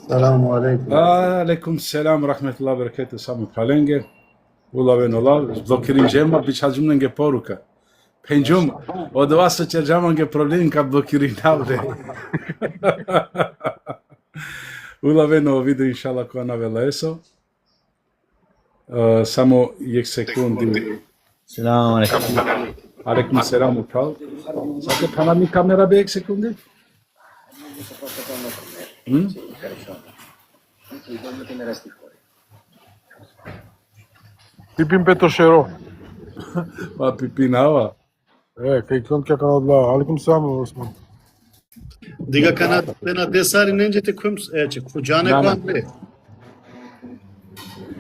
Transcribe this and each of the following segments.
Selamü aleyküm. Aleyküm selam rahmetullahi berekatuhu sami palenge. Ulaven olav, blokirinjema biçacımdan poruka. Penjum, od vas čerđaman ge problem ka blokirinavde. Ulaven ovo video inšala koja navela eso. Samo jek sekundi. Selamun aleyküm. Aleyküm selam uprav. Sate panami kamera be jek sekundi? Pipin Petošero. Pa pipinava. Kaj kon kja kana odla. Aleyküm selam Osman. Diga kana pena desari neđete kojim kuđane kvante.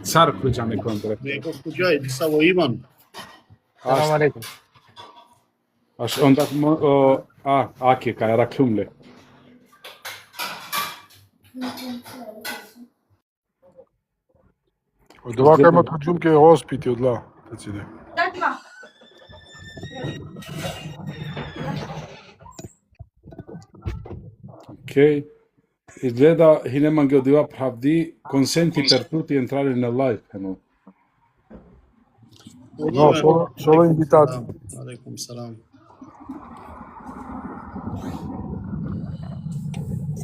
Car kuđane kontre. Nego kuđaj, disavo Ivan. Selamun aleyküm. Aš onda, aki ka era klumle. Od ovaka ima tuđumke hospiti odla. Recide. Ok. Izgleda Hineman ge odiva pravdi consenti per tutti entrare nel live. No? No, solo invitati. Aleyküm selam.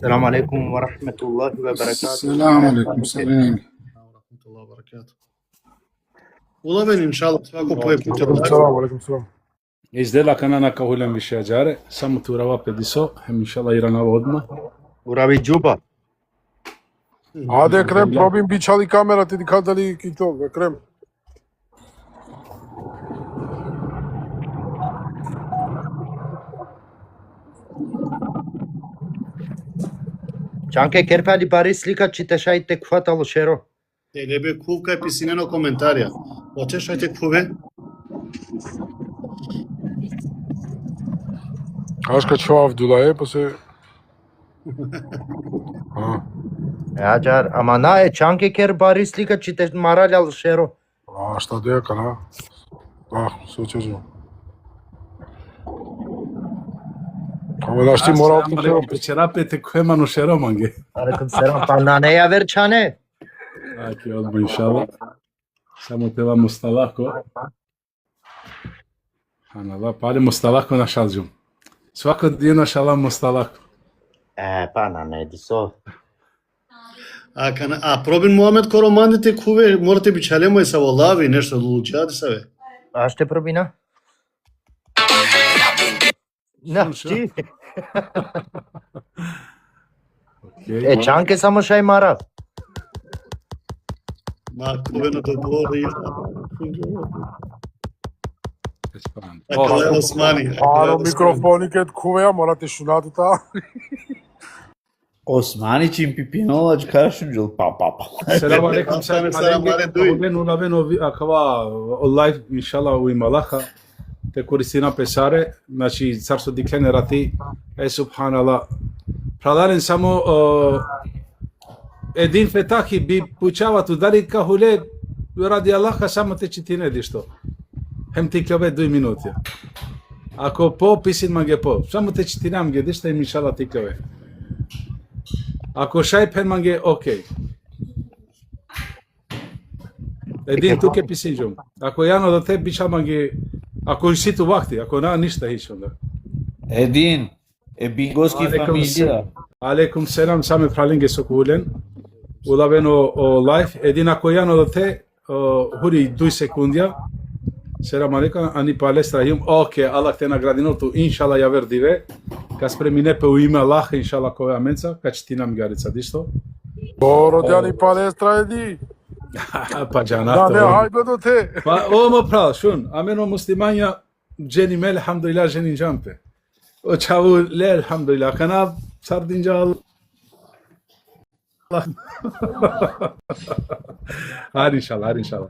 Selamun aleyküm ve rahmetullahi ve berekatuhu. Selamun aleyküm selam. Rahmetullah barakatuh. Ulaven inšallah svako po je puta. Aleyküm selam. Izgleda kanana kao hulen više ađare. Samo tu rava pediso. Hem inšala iranava odmah. Urabi Džuba. Hadi Ekrem, probim bir çali kamera dedi kaldali TikTok Ekrem. Čanke kerpali bari slika čitešajte kvatalo šero. Telebe kuvka je pisineno komentarja. Očešajte kuve. Aşka çoğav dulaye pase. Acar, ama na čanke ker bari slika čiteš maraljal šero. A šta da je kana? Ah, soçacağım. Ama naşti moral tutuyor. Večera pete kojemanu šeromange. Aleyküm selam. Pa na ne javer čane? Aki odmah inšala. Samo te vam ostalako. Hanala, palimo ostalako na šalđum. Svako djeno šalam ostalako. Pa na ne diso. A probin Muhammed koromandite kuve morate bi čalemo je sa volavi nešto lučadi save. A šte probina? Na, či? Čanke samo šaj mara. Ma kuveno do bori. Osmani. Alo mikrofoniket kuvea morate şunatı ta. Osmani čim pipinovač kašuđul pa. Selam aleyküm selam aleyküm. Ulaveno akava live inšala u imalaha. Te koristina pesare, znači carstvo diklene rati, subhanallah. Pradaren samo edin fetahi bi pučava tu dali kahule radi Allaha samo te čitine dišto. Hem ti klove 2 minuti. Ako po pisin mange po, samo te čitinam ge dišto im inšala ti klove. Ako šaj pen mange, okej. Edin tu ke pisinđom. Ako jano do te bića mange, ako si tu vakti, ako na ništa hić onda. Edin, bingoski familija. Aleyküm selam, same pralinge sokulen. Ulaveno live. Edin ako jano do te, huri 2 sekundja. Selam aleyküm, ani palestra jum. Ok, Allah te nagradino tu, inšala javer dive. Kas premine pe u ime Allah, inšala kove amenca, kač ti nam garica dišto. Rodjani palestra edi. Pa Da džanato. ne haybe do te. Pa ovo prav, šun, ameno muslimanja, dženi me, alhamdulillah, dženi džampe. O čavu, le, alhamdulillah, kana sardinca Allah. Har inšallah.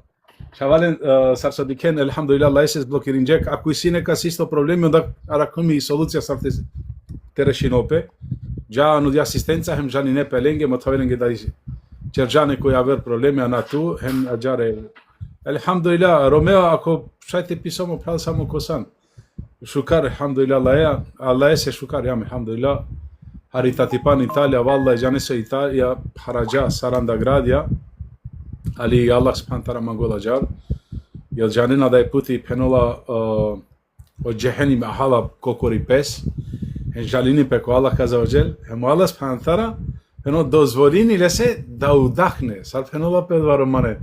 Šavalen, sarsa diken, alhamdulillah, Allah eses blokirinjek, ako isi neka sisto problemi, onda arakumi i solucija sarte te rešinope. Già nu di assistenza, hem già ne pelenghe, ma tavelenghe da cergiane koji aver problemi, ana tu, hem ađare. Alhamdulillah, Romeo, ako šajte pisamo, prav samo kosan. Šukar, alhamdulillah, Allah je se šukar, jam, alhamdulillah. Haritatipan Italia, vallahi canese Italia, haraca saranda gradia, ali Allah subhanahu mangola jar. Jel janina da je puti penola od jehenim ahala kokori pes, en jalini peko Allah kaza ođel, hemo Allah subhanahu peno dozvolini lese da udahne, sar penola pedvaro mane,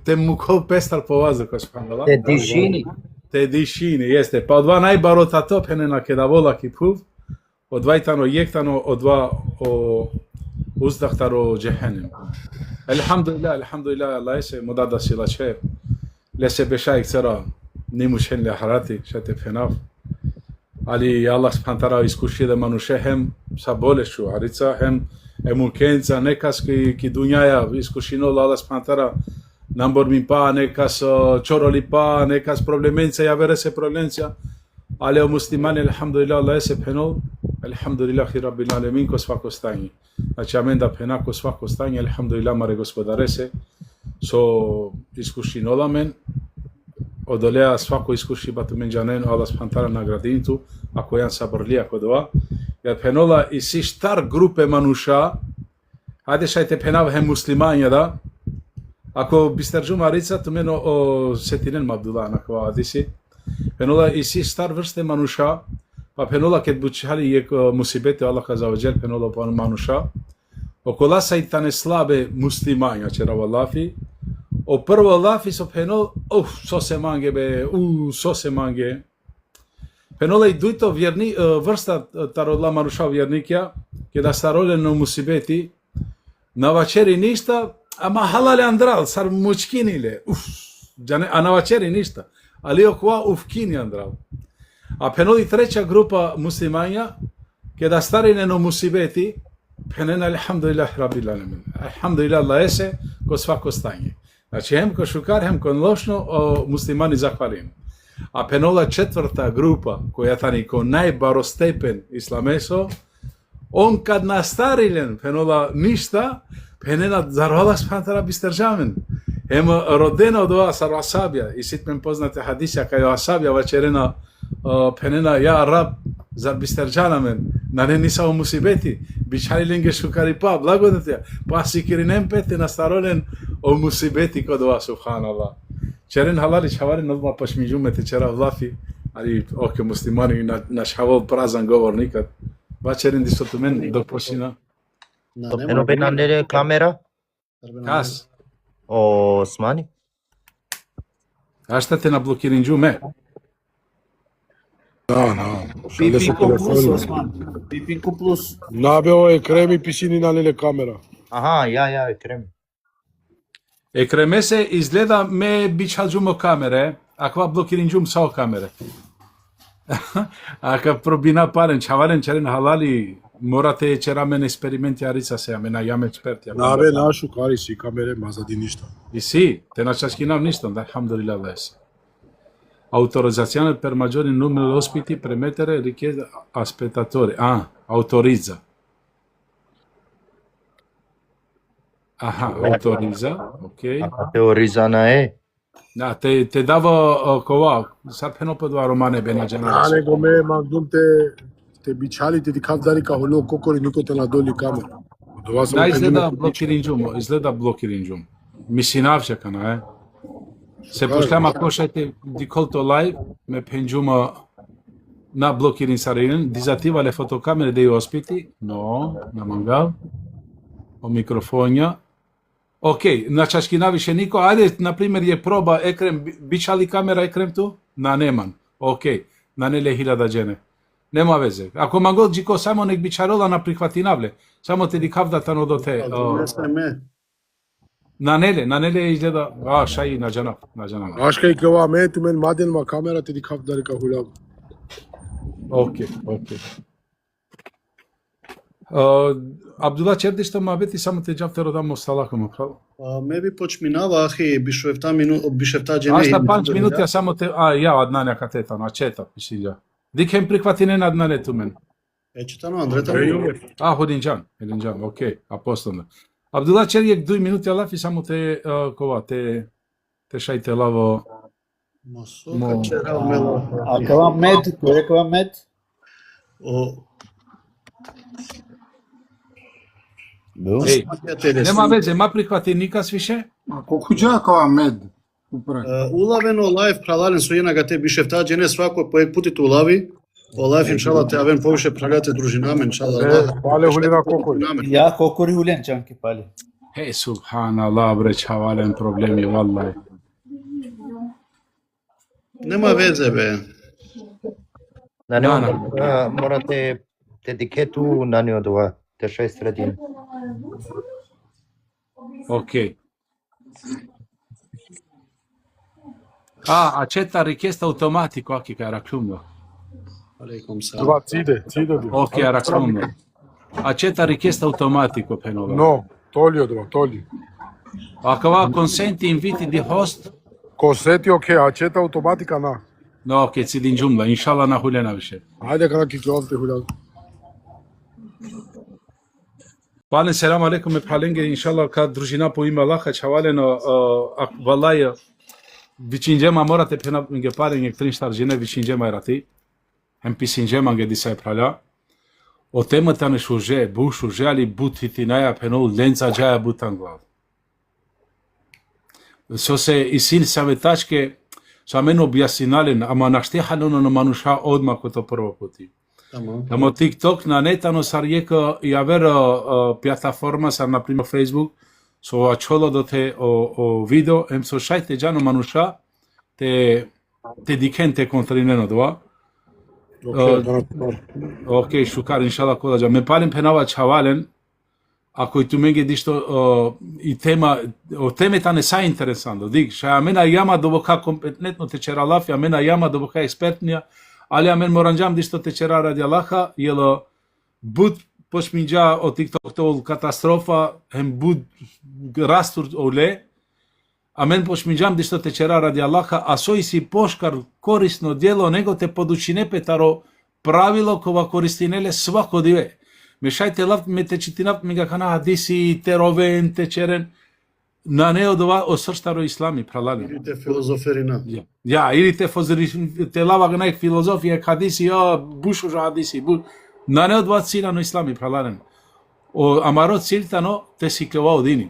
te mukol pestar po vazduhu subhanallah. Te dišini. Te dišini, jeste. Pa od dva najbarota to penena ke da vola ki puv, od dvajtano jektano, od dva uzdahtaro jehenim. Elhamdulillah, Allah se modada sila če, lese bešajk cera, nimušen le harati, šete penav. Ali Allah spantara iskuši da manuše hem sa bolešu, arica hem emulkenca, nekas ki dunjaja iskušino Allah spantara, Nambor min pa, nekas čoroli pa, nekas problemenca, ja vere se problemenca, ali o muslimani, alhamdulillah, Allah se penol, alhamdulillahi rabbil alamin, ko svako stanje. Znači, amen da pena ko svako stanje, alhamdulillah, mare gospodare se, so iskuši nolamen, odolea svako iskuši batu menđanen, Allah spantara nagradintu, ako jan sabrli, ako dva, jer penola i si štar grupe manuša, hajde šajte penav hem muslimanja da, Ako bistarđuma rica, tu meno o setinen Abdullah nakva adisi, penola i si star vrste manuša, pa penola ket bučali je musibete Allah kaza ođel, penola pa manuša, okola sajtane slabe muslimanja čera vallafi, o prvo lafi so penol, so se mange be, so se mange. Penola i duito vjerni, vrsta tarodla manuša vjernikja, kada starole no musibeti, na večeri ništa, ama halale andral, sar mučkinile, a na večeri ništa, ali okva ufkini andral. A penoli treća grupa muslimanja, kada starine no musibeti, penena alhamdulillah rabbil alamin. Alhamdulillah Allah ese ko svako stanje. Znači hem ko šukar, hem ko lošno, muslimani zahvalim. A penola četvrta grupa, koja tani ko najbarostepen islameso, on kad nastarilen penola ništa, penena zarvala spantara bistržamen. Hem rodena od ova sar asabija, i sitmen poznate hadisja kaj asabija vačerena penena ja rab zar bistržanamen, na ne nisa o musibeti, bičali lenge šukari pa, blagodate, pa sikirinem pete nastarolen o musibeti kod ova, subhanallah. Čeren halali čavarin odmah pašmiđumete čera vlafi, ali oke muslimani naš havol prazan govor nikad. Vačerin di sotu men dok pošina. Eno benandere kamera? Kas? O Osmani? A šta te na blokirin džume? Da. Pipinko plus, Osman. Pipinko plus. Nabeo je kremi pisini na lele kamera. Aha, ja, krem. Ekremese izgleda me bičal džumo kamere, akva blokirin džum sao kamere. Aka probina paren, čavaren čeren halali, morate čeramen eksperimenti arica se, amena jam eksperti. Nabe našu karisi kamere, mazadi ništa. I si, te načaskinam ništa, da alhamdulillah lese. Autorizzazione per maggiore numero di ospiti premettere richiede a spettatori. Autorizza. Aha, autorizza, ok. Teorizana e. Da, te davo kova, sad peno po dva romane bena generale. Nego me magdum te bičali te dikavdari ka holo kokori niko te nadoli kamera. Da, izgleda blokirin džum. Misinavše kana, Se puštam ako šajte dikolto live, me penđuma na blokirin sarinin, dizativa le fotokamere dei ospiti, no, na mangal, o mikrofonja. Ok, na čaškina više niko, ajde, na primjer je proba ekrem, bića li kamera ekrem tu? Na neman, ok, na nele 1000 džene. Nema veze. Ako mangal džiko samo nek bićarola na prihvatinavle, samo te dikavdatano do te. Na nele izgleda, šaj na džanaf. Aşka i keva me tu men maden ma kamera te dikavdari ka holo. Ok. Abdullah čerdишта мабети само те џавте родам осталаком, право? Ме би почминава, ахи, бишевта джене. Ашта 5 минути, само те, ја однаня катета, на чета, пишилја. Дикем прихватине на однале ту мен. Ечетано, Андрета. Ходинџан, окей, апостолно. Абдулlah čerjek 2 minuti alafi, samo te, kova, te šajte lavo. Akava med, korekava med? Ej, nema veze, ma prihvati nikad više? Ако хуџака мед. Упрак. Улавено лайв пралален со една гате бишев таа джене свако поек путите улави. Олајф иншалла те авен повише прагате дружинаме иншалла. Пале хулина кокори. Ja kokori ulen čanki pali. Ej, subhanallah, bre, čavalen problemi, vallahi. Нема везе бе. На него морате те дикету на него това. Те 6 средин. Ok. Accetta richiesta automatico aqui, cara, Clumno. Алейкум салам. Това циде. Ok, era Clumno. Accetta richiesta automatico, Penova. Но, толио два, толио. Acaba consenti inviti di host? Косети оке, ачета автоматика на. No, ok, ți din jumla, inshallah na hulena više. Ајде кана кикловте хулял. Palen, selam alaikum, me palenge, inshallah, ka družina po ime Allaha, čavaleno, vallahi, vicinđema morate pena nge pare nge trin štarđine, vicinđema erati, hem pisinđema nge disaj pralja, o temata ne šuže, bu šuže, ali buti naja peno lenca džaja butan glav. So se isin savetačke, sa meno objasnalen, ama naštehano na manuša odmah ko to prvo puti. Tamo TikTok na netano sar jeka i avero plataforma sar na primo Facebook so acholo do te o video em so shaite jano manusha te dikente kontrineno doa. Ok, shukar inshallah kola ja me palen penava chavalen ako tu menge disto i tema o teme tane sa interesando dig sha mena yama do boka kompetentno te čera lafia mena yama do boka ekspertnija ali amen moranjam disto te čera radi Allaha jelo bud pošminđa o TikTok to katastrofa hem bud rastur ole amen pošminđam disto te čera radi Allaha a soi si poškar korisno djelo nego te podučine petaro pravilo kova koristinele svako dive mešajte lav me te čitinap mi ga kana hadisi te roven te čeren na ne odova o srštaro islami pralali. Идите филозоферина. Ja, ili te lava nek filozofija hadisi, ja, bušu hadisi, na ne odva ciljano islami pralalen. O amaro ciljtano te siklova dini.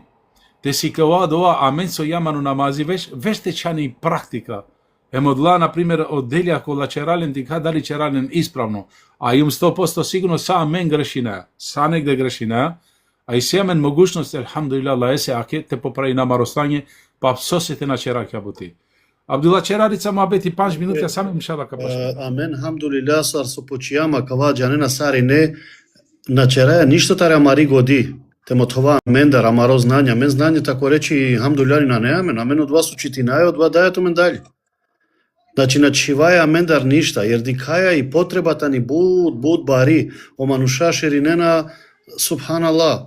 Te siklova dova amen so jamanu namazi veš te čani praktika. Emodla, na primjer, od delja ko lačeralen ti kada li čeralen ispravno, a im 100% sigurno sa amen grešina, sa negde grešina, a i se amen mogućnost, alhamdulillah, la ese ake, te popravi namaro stanje, pa psosete na čerakja buti. Abdullah čerarica ma beti 5 minuta, ja sam inšala kapaš. Амен, хамдулилlah, сар со почијама кава џанена сари не на чераја ништо таре мари годи. Темо това амен да рамаро знања, мен знање тако речи хамдулилlah на не амен, амен од вас учитинај, од вас дајато мен дали. Значи на чиваја амен дар ништа, jer дикаја и потребата ни буд бари, омануша ширинена, subhanallah.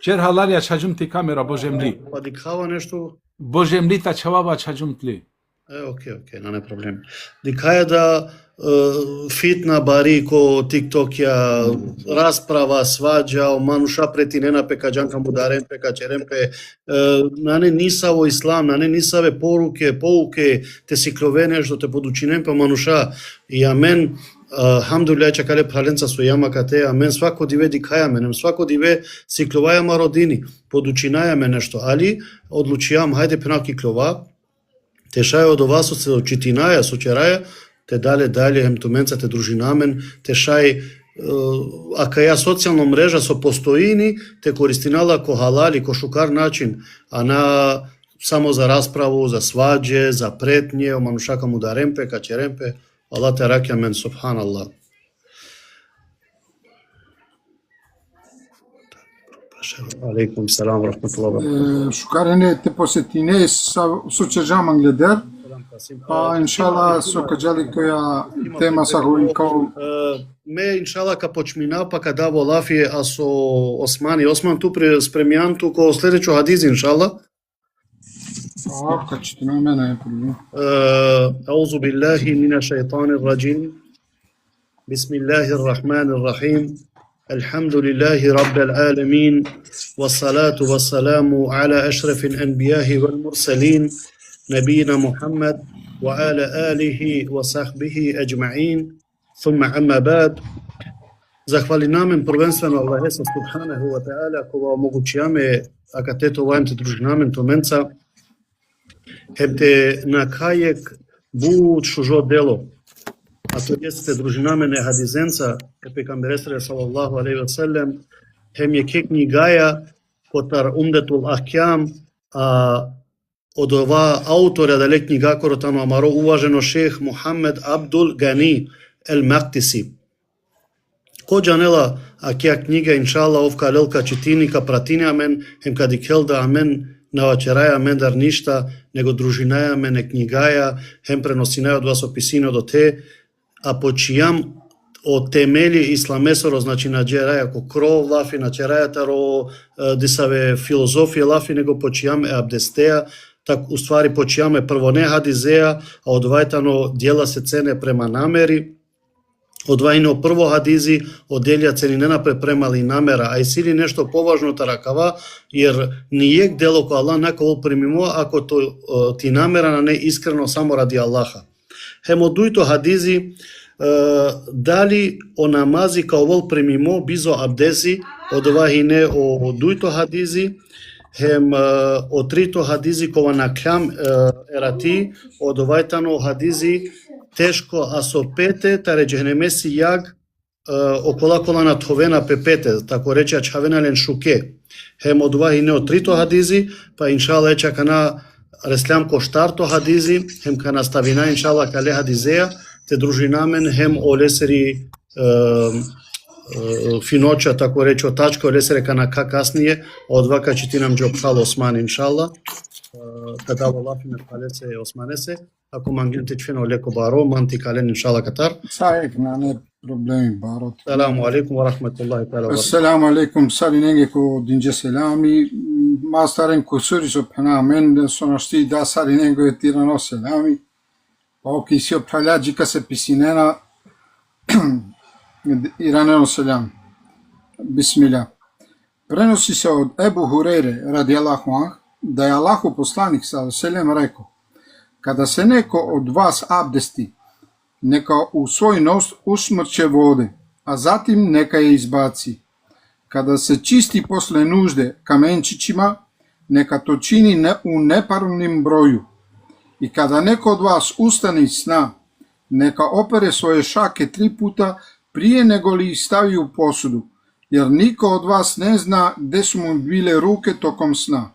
Čer halalja čađum ti kamera, Božem li. Pa dikava nešto. Božem li ta čavava čađum tli. Ok, na ne problem. Dikаја да фитна бари ко тиктокја, расправа, сваđа, мануша претинена пека џанка мударен пека черемпе, на не ниса во ислам, на не нисаве поуке, те сикловене што те подучинен па мануша и амен. Alhamdulillah čakale pralenca su jama kate, a men svako dive dikaja menem, svako dive siklova ma rodini, podučinaja me nešto, ali odlučijam, hajde penaki klova, te šaje od ovasu se očitinaja, sočeraja, te dalje, hem tumenca, te družinamen, te šaj, a kaja socijalna mreža so postojini, te koristinala ko halali, ko šukar način, a na samo za raspravu, za svađe, za pretnje, o manušaka mudarempe, kačerempe, Allah te rakja men, subhanallah. Alaikum salam, rahmatullah. Шукарене те посетине со чержаман гледер, па иншала со каджали која тема са гојкао. Ме иншала ка почмина па ка даво лафие, а со Осман ту спремјан ту ко следеќу хадиз иншала. Качитина мене е проблем. أعوذ بالله من الشيطان الرجيم بسم الله الرحمن الرحيم الحمد لله رب العالمين والصلاة والسلام على أشرف الأنبياء والمرسلين نبينا محمد وعلى آله وصحبه أجمعين ثم أما بعد Захвалинамен првенствено Аллахе субханаху ва таала кога омогучиаме акатето вајмте дружинамен томенца хемте накајек бу чужо дело. А то jeste družinamene hadizenca e pejgamberesre sallallahu alejhi ve sellem hem je ke knjigaja kotar Umdetul Ahkam a od ova autora da le knjiga korotano amaro uvaženo šeh Muhammed Abdul Gani El Maqdisi. Ko janela a kja knjiga inshallah ovka lelka čitini ka pratini amen hem kad ikelda amen навачераја мен дар ништа, него дружинаја мен е книгаја, хем преносинаја од вас описино до те, а почијам о темели исламесоро, значи на джераја ко кров лафи, на джерајата ро дисаве филозофија лафи, него почијам е абдестеја, так уствари почијам е прво не хадизеја, а одвајтано дела се цене према намери, одвајно прво хадизи, оделија цени не напрепремали намера, а и сили нешто поважно таракава, jer нијек дело ко Аллах накол примимо, ако ти намера на не искрено само ради Аллаха. Хем од дујто хадизи, дали о намази као вол примимо, бизо абдези, од не о дујто хадизи, хем о трито хадизи кова наклям ерати, од овајтано хадизи, тешко асопете, таре джехнемеси јаг, окола на тховена пепете, тако рече чавенален шуке. Хем од не о трито хадизи, па иншала еча кана реслям коштарто хадизи, хем кана ставина иншала кале хадизеја, те дружинамен хем олесери финоча, тако рече отачка, олесери кана ка касније, одвака читинам джопхал Осман иншала, када волафиме калесе Османесе, ако мангенте чфено леко баро, манти кален иншала катар. Саек на не проблеми барот. Саламу алейкум ва рахметуллахи таала ва баракатух. Assalamu alaikum, salinenge ko dinje selami, mastaren kusuri subhana men sonashti da salinenge e tirano selami, pa oki si opalađika se pisinena iraneno selam. Bismillah. Prenosi se od Ebu Hurere radijallahu anh, da je Allahu poslanik sallallahu alejhi ve sellem rekao: kada se neko od vas abdesti, neka u svoj nos usmrće vode, a zatim neka je izbaci. Kada se čisti posle nužde kamenčićima, neka to čini u neparnom broju. I kada neko od vas ustane iz sna, neka opere svoje šake 3 puta prije nego li ih stavi u posudu, jer niko od vas ne zna gde su mu bile ruke tokom sna.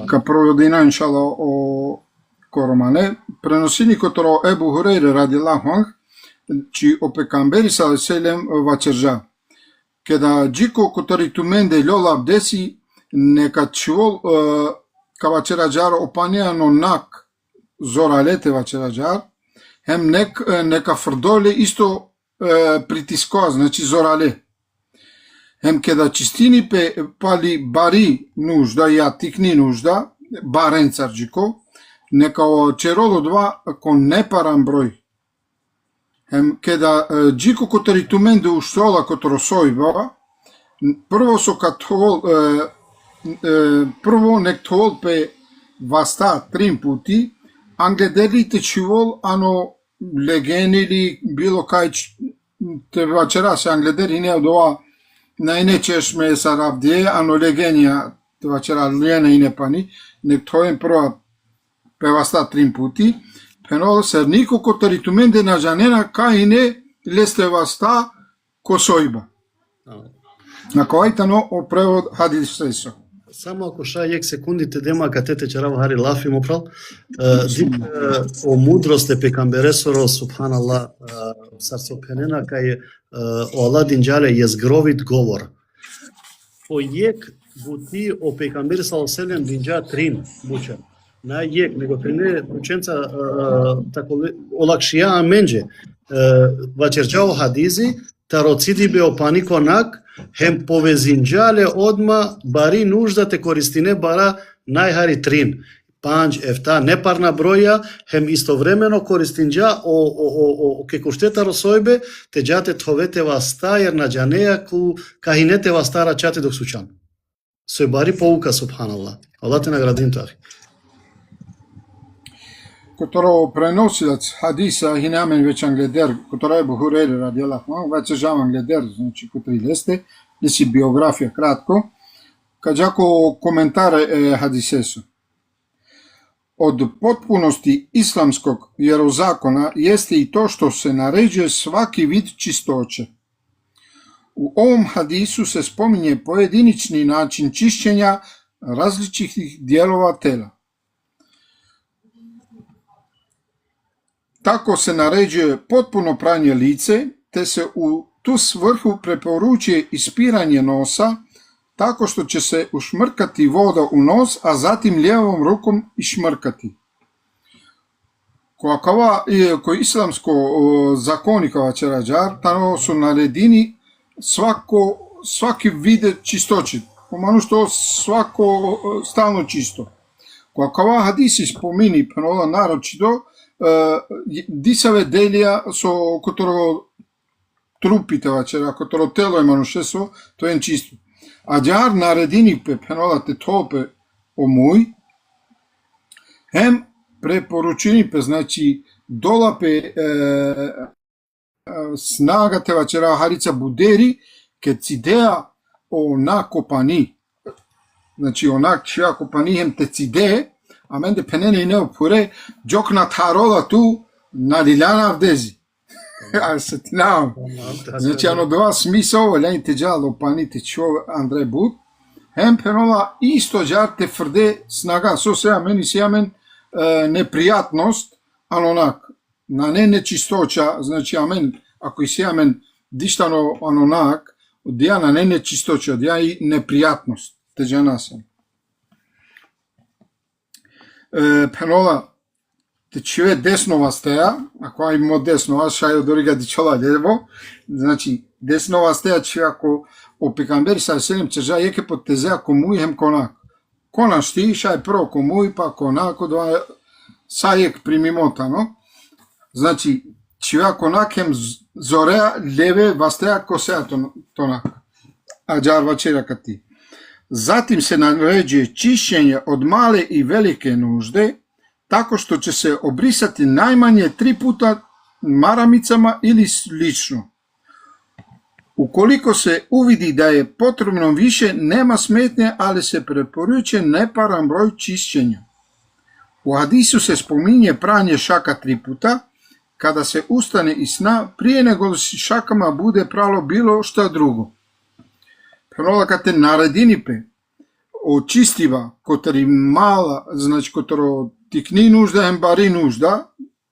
Ka provodina inšala o Koromane, prenosini kotoro Ebu Hureyre radijallahu anh, či o pejgamberi sallallahu alejhi ve sellem vaqerja. Kada jiko kotori tumende lola abdesi, neka çivol ka vaqerajar opanjano nak zoralete vaqerajar, hem neka frdole isto pritiskoa, znači zorale. Hem kada čistini pe pali bari nužda, ja tikni nužda, baren carđiko, neka o čerolo 2 kon neparan broj. Hem kada džiko kotari tumende uštola kotoro sojba, prvo so kathol, prvo nek thol pe vasta 3 puti, angledelite čivol ano legeni ili bilo kaj te večera se anglederi ne odova najne češme sarabdje, ano legenija te večera lijene ine pani, nek thojem prva pe vasta 3 puti, penol ser niko kotari tumende na janena kaine leste vasta kosojba. Na koajtano o prevod hadis seso. Само ако шајек секундите дема катете чарава хари лафи мопрал, дик о мудрост е пекамбересоро, субханаллах, сарсопенена кај о Аладин джале језгровит говор. По јек бути о пекамбер салселем динджа трин буча. На јек, него трине бученца тако олакшија аменџе. Вачерчао хадизи, тароциди бе опанико нак, хем повезинджале одма бари нужда те користине бара најхари трин. Панџ, ефта, непарна броја, хем истовремено користинџа о кекуштета росојбе, те джате тховете васта, јер на джанеја ку кахинете вастара чате док сучан. Сој бари поука, субханаллах. Аллах те наградим тахи. которого преносилец хадиса хинамен веќе англедер, которого е Бухурери радијалаху анху, веќе жав англедер, значи кој лесте, леси биографија кратко, каѓако коментар е хадисесо. Од потпуности исламског јерозакона јесте и то што се нареđuje сваки вид чисточе. У овом хадису се спомиње поединични начин чишćења различитих диjelova тела. Тако се нареđuje потпуно прање лице, те се у ту сврху препоручuje испирање носа, тако што ќе се ушмркати вода у нос, а затим левом руком и шмркати. Кој исламско закони кога ќе раđар, тано су наредини сваки виде чисточи, поману што свако стално чисто. Кога хадиси спомини пенола нарочито, дисаве делија со которого трупите вачера, которо тело е манушесо, тоа е чисто. А џар наредини пе пенолате топе омуј, хем препоручени пе, значи, долапе снагате вачера харица будери, ке цидеа она копани. Значи, онак чија копани хем те цидее, а менде пенене и не опуре, джок на тарола ту, на лиляна вдези. се тинавам. Значи, ано била смисъл, лените джало паните чо Андре Буд, хем пенола исто джар те фрде снага, со сега мен непријатност, анонак, на не нечисточа, значи амен, ако и сега мен диштано анонак, одија на не нечисточа, одија и непријатност, те джанасен. Пенола, те чиве деснова стеја, ако ајмо деснова, шајо дори га дичола лево, значи деснова стеја че ако о пекамбери са селим чежа еке под тезеа комуј хем конак. Конаш ти, шај прво комуј, па конак, одва сајек примимотано. Значи, чиве конак хем зореа леве вастеа косеа тонак. А джарва черака ти. Затим се нареđuje чишćenje од мале и велике нужде, тако што ќе се обрисати најмање 3 пута марамицама или слично. Уколико се увиди да е потребно више, нема сметње, али се препоруче непаран број чишćenja. У хадису се спомиње прање шака 3 пута, када се устане и сна, прije него шакама буде прало било што друго. Пенола кате наредини пе, очистива, котари мала, значи котаро тикни нужда, ембари нужда,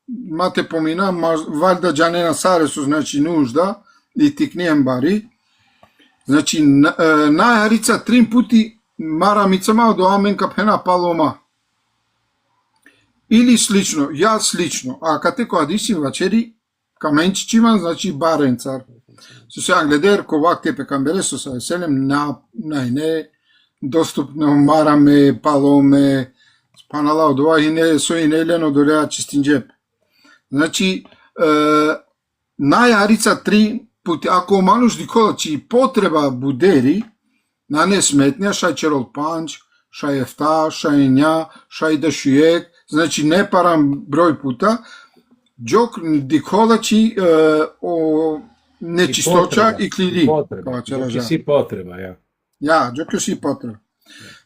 мате помина, валда джанена саресу, значи нужда, и тикни ембари, значи најарица 3 пути марамицама до аменка пена палома. Или слично, ја слично, а кате која диси вачери, каменчичима, значи баренцар. Со се англедер, ковак те пекамбере, со се селем на не доступно мараме, паломе, спанала од ова и не со и нелено долеа чистин джеп. Значи, најарица 3 пути, ако мануш дикола, чи потреба будери, на не сметња, шај черол панч, шај ефта, шај ња, шај дашујек, значи не парам број пута, джок дикола, чи нечисточа и клири. Джоки си потреба, ја. Ja, джоки си потреба.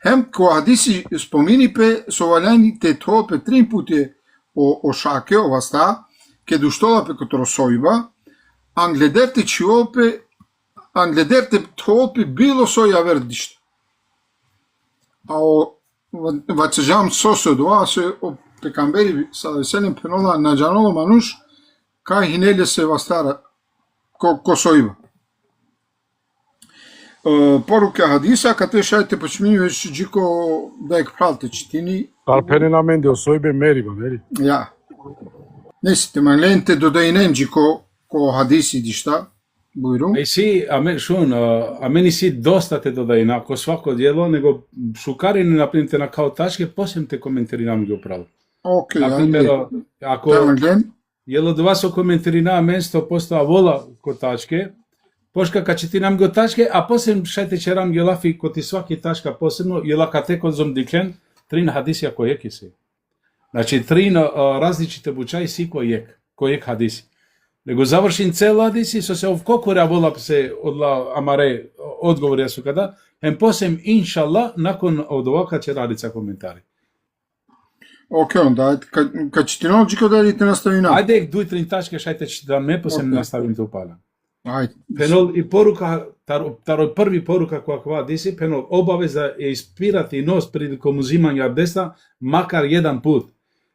Хем, која хадиси спомини пе, со ваљаните топе 3 пути о шаке, ова ста, ке душтола пе котро сојба, англедерте чиопе, англедерте топе било соја вердишта. А вацежам сосо се о пекамбери са веселен пенола на джаноло мануш, кај хинеле се вастара ко сојба. Порука хадиса, кате шајте почмини веќе джико да ек пралте читини. Алпене на менде осојбе мери, ба мери. Ja. Не сите маленте додајнен джико ко хадиси дишта, бујру. И си, а мени си доста те додајна, ако свако диело, него шукарини, например, на каотачке, посем те коментаринам ги оправил. Океј, Например, ако јело два со коментарина мен 100% а вола котачке, пошка каче ти нам го тачке, а посем шајте черам ги лафи коти сваки тачка посебно, јела кате код зом диклен, 3 хадиси ако еки се. Значи, 3 различите обучаи си кој ек хадиси. Него завршин цел хадиси, со се овкокорја волап се одла амаре одговори су када, посем иншалла након од овака ќе радица коментари. Окей, онда, кај четиноџика дадите наставина. Ајде, 2-3 тачки, шајте читаме, посем наставим да упалам. Ајде. Пенол и порука, први порука која кога диси, пенол обавеза е испирати нос приликом узимање абдеста, макар еден пут,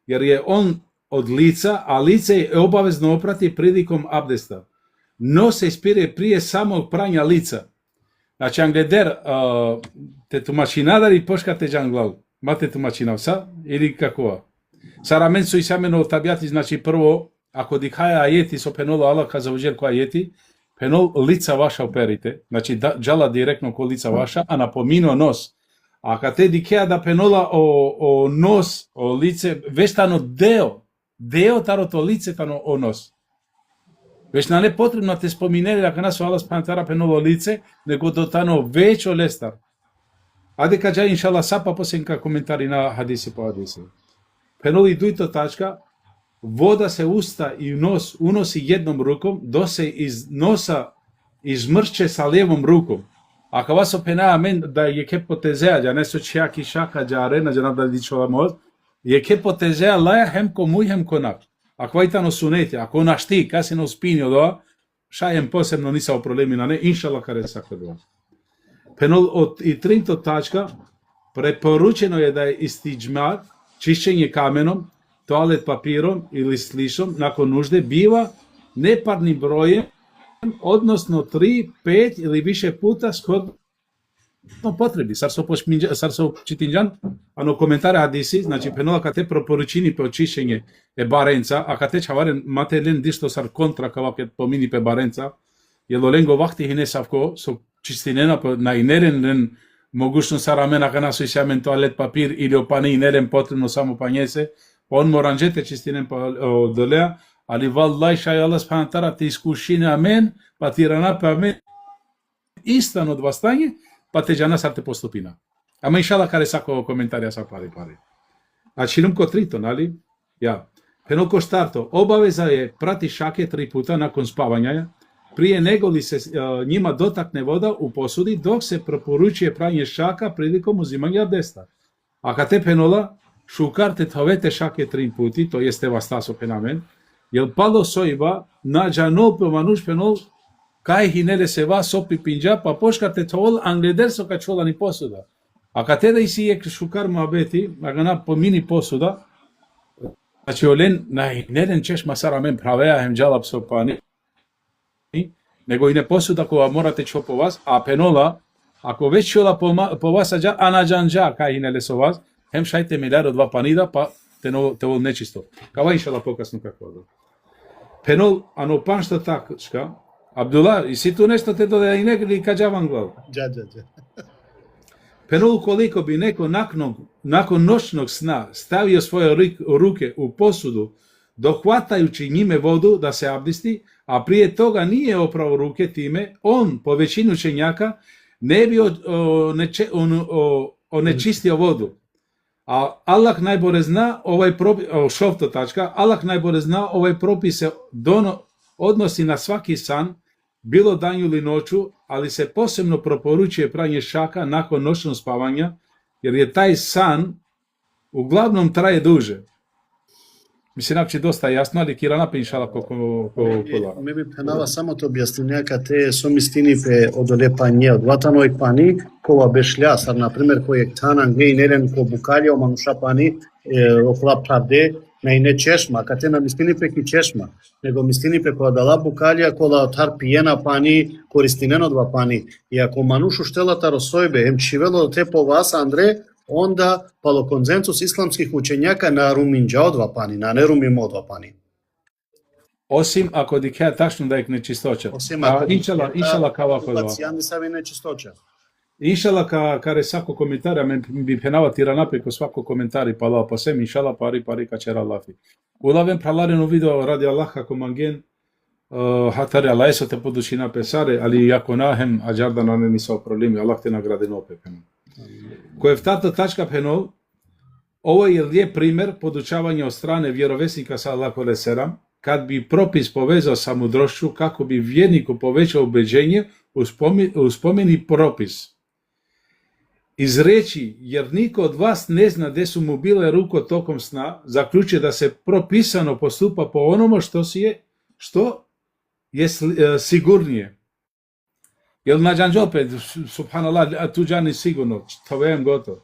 jer je on od lica, a lice je obavezno oprati prilikom abdesta. Nos se ispire prije samog pranja lica. Znači, angleder, te tumačinadar i poškate džanglav. Mate tumačinav sa? Ili kako? Saramen su i sameno tabiati, znači prvo, ako dikhaja ajeti so penolo Allah kazavđer koja ajeti, penol lica vaša operite, znači džala direktno ko lica vaša, a napomino nos. A kad te dikea da penola o nos, o lice, već tano deo taro to lice tano o nos. Već na ne potrebno te spomineri da kana su Allah spantara penolo lice, nego do tano već o lestar. Ade kad ja inšala sapa posenka komentari na hadisi po hadisi. Penoli duito tačka, voda se usta i nos unosi jednom rukom, do se iz nosa izmrče sa levom rukom. Ако вас опена мен да ја ке потезеа, ја не со чијаки шака џаре, на џанаб да дичова мод, ја ке потезеа лаја хем ко муј хем конак. Ако вајтано сунети, ако нашти, каси на успинјо доа, шајем посебно ниса проблеми на не, иншала каре сака доа. Пенол од и тринто тачка, препоручено е да е истиџмар, чишење каменом, тоалет папиром или слишом, након нужде, бива непарни броје, односно 3, 5 или више пута сходно потреби. Сар со читинџан, ано коментаре хадиси, значи пенола кате пропоручини по очишење е баренца, а кате чаварен мателен дишто сар контра кава ке помини пе баренца, јелолен го вахти хине савко со чистинена на инерен могушно сарамена кана со исамен тоалет папир или опани инерен потребно само пањесе, он моранџете чистинен по долеа, ali vallahi šaj Allah subhanahu wa ta'ala te iskušine amen, pa ti rana pa amen, istan od vastanje, pa te džana sar te postupina. Ama inšala kare sako komentarja sa pari. Znači, numko trito, nali? Ja. Penoko štarto, obaveza je prati šake 3 puta nakon spavanja, prije nego li se njima dotakne voda u posudi, dok se preporučuje pranje šaka prilikom uzimanja abdesta. A kad te penola, šukarte tovete šake 3 puti, to jeste vastaso penamen, jel palo soiba na džanol pe manuš penol kaj hinele se va sopi pinđa pa poškarte tol angleder so kačola ni posuda. A kad te da isi je šukar muhabeti, a gana pomini posuda, znači olen na hinelen češma saramen pravea hem džalab so pani, nego i ne posuda koja morate čo po vas, a penola, ako već čola po vas ađa, a na džanđa kaj hinele so vas, hem šajte miljaro 2 panida, pa te vol nečisto. Kava inšala pokasno kako da. Penol, ano panšta tačka, Abdullah, i si tu nešto te dodaja i negdje kađavan glavu? Dža. Penol, ukoliko bi neko nakon noćnog sna stavio svoje ruke u posudu, dohvatajući njime vodu da se abdesti, a prije toga nije oprao ruke time, on, po većinu učenjaka, ne bi onečistio vodu. A Allah najbolje zna Allah najbolje zna ovaj propis se odnosi na svaki san, bilo danju ili noću, ali se posebno preporučuje pranje šaka nakon noćnog spavanja, jer je taj san uglavnom traje duže. Mislim, ako će dosta jasno, ali kirana pe inšala koliko Me bi penava samo to objašnjenja kad te somistini pe odole panje, od vatanoj pani, kova bešlja, sar na primjer koji je tanan gej neren ko bukalja, manuša pani, okla pravde, na ine češma, kad te na mistini pe ki češma, nego mistini pe koja dala bukalja, kola tar pijena pani, koristineno dva pani, i ako manušu štela taro sojbe, hem čivelo te po vas, Andre, onda palo konsenzus islamskih učenjaka na ruminđao 2 pani, na ne rumimo 2 pani. Osim ako dikea tačno da je nečistoća. Inšala kava kod ova. Ja nisam i nečistoća. Inšala kare sako komentara, men bi penava tiranape ko svako komentari palao po sem, inšala pari kačera lafi. Ulavem pralareno video radi Allaha komangen, hatare Allah eso te podušina pesare, ali jako nahem, a džardana ne nisao problemi, Allah te nagrade no pepeno. Кој втата тачка пенол, Ovo je lijep primjer podučavanja od strane vjerovjesnika sallallahu alejhi ve sellem, kad bi propis povezao sa mudrošću kako bi vjerniku povećao ubeđenje u spomeni propis. Iz riječi, jer niko od vas ne zna gdje su mu bile ruke tokom sna, zaključuje da se propisano postupa po onomu što je sigurnije. Jel nađanđe opet, subhanallah, tuđani sigurno, to vem gotovo.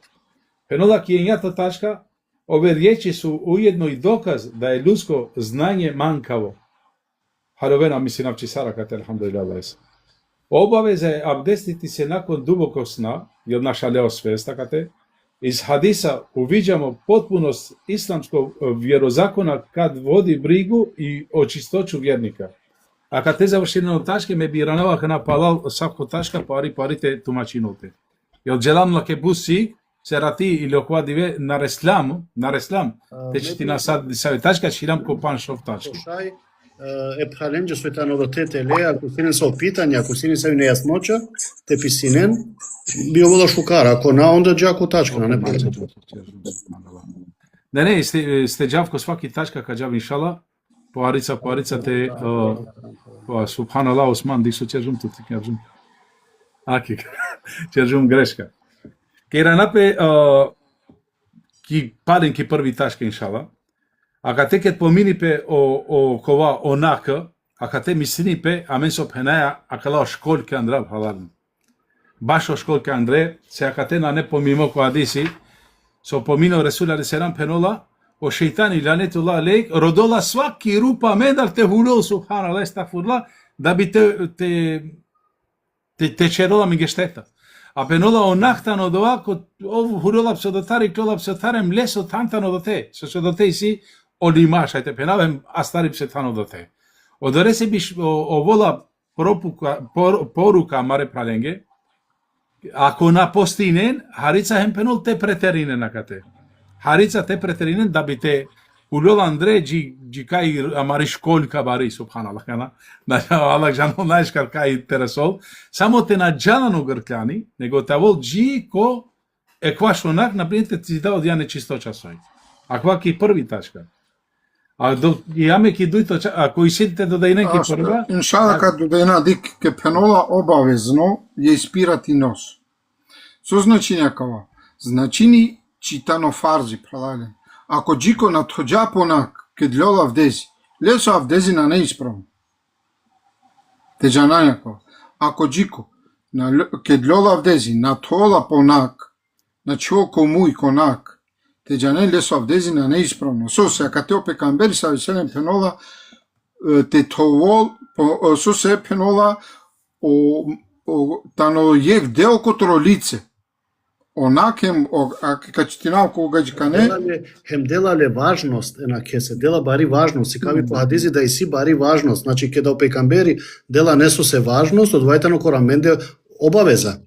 Penola kijenjata tačka, ove riječi su ujedno i dokaz da je ljudsko znanje mankavo. Harovena mislim napći sarakate, alhamdulillah. Obaveza je abdestiti se nakon dubokog sna, jer naša leosvesta kate. Iz hadisa uviđamo potpunost islamskog vjerozakona kad vodi brigu i o čistoću vjernika. A kad te završeno tačke me bi ranova kana palal sapko tačka parite tumačinote. Jer dželam la ke busig serati ili okvadive na reslam, te će ti nasad savjetačka širam ko pan šov tački. Епхален че светано до тете ле, ако синен со питања, ако синен се нејасноќа, те писинен, би овола шукара, ако на онда джако тачка, на не проблем. Ne, ste džavko svaki tačka kad džav inšala, poarica te, subhanallah, Osman, disu čeržum tu, čeržum. Aki, čeržum greška. Kera nape, ki padem ki prvi tačka inšala, a kad te ket pominipe o kova onaka, a kad te misinipe, a men so penaja, a kala školke Andra, haladno. Baš o školke Andre, se a kad te na ne pomimo ko adisi, so pomino Resul alaihissalam penola, o šeitani lanetullah alejk, rodola svaki rupa medar te hulul, subhanallah, estagfurullah, da bi te čerola mi gešteta. A penola onahtano do ako, ovu hurola psodotari, klola psotarem, leso tantano do te, so do te si, odimaš, ajte penavem, a stari psetano do te. Odore se biš ovola poruka mare pralenge, ako na postinen, harica hem penol te preterinen akate. Harica te preterinen da bi te ulol Andre ji kai amari školjka bari, subhanallah, kana. Da Allah žano znaš kaj teresol, samo te na džalanu grkljani, nego te vol ji ko ekvaš onak, naprijed ti dao dja nečistoća svoj. Akva ki prvi tačka. A jame ki duito, ako isidite do da i neki prva... Inšala kad do da jedna dik ke penola obavezno je ispirati nos. Со значењакава? Значини читано фарзи, пралаген. Ако джико надходжа понак, ке длјола вдези, лесо авдези на неисправно. Те джанањакава. Ако джико ке длјола вдези, надхода понак, на чоко муј конак, те джане лесо авдези на неисправно. Со се, ака те опе камбери са веселен пенола, те товол, со се пенола, тано јев дел котро лице. Онакем, кога ти навко гаđkane, Хем делале важност на кесе, дела бари важност, и кави по хадизи да и си бари важност. Значи, ке да опе камбери дела несу се важност, одвајтано кораменде обавеза.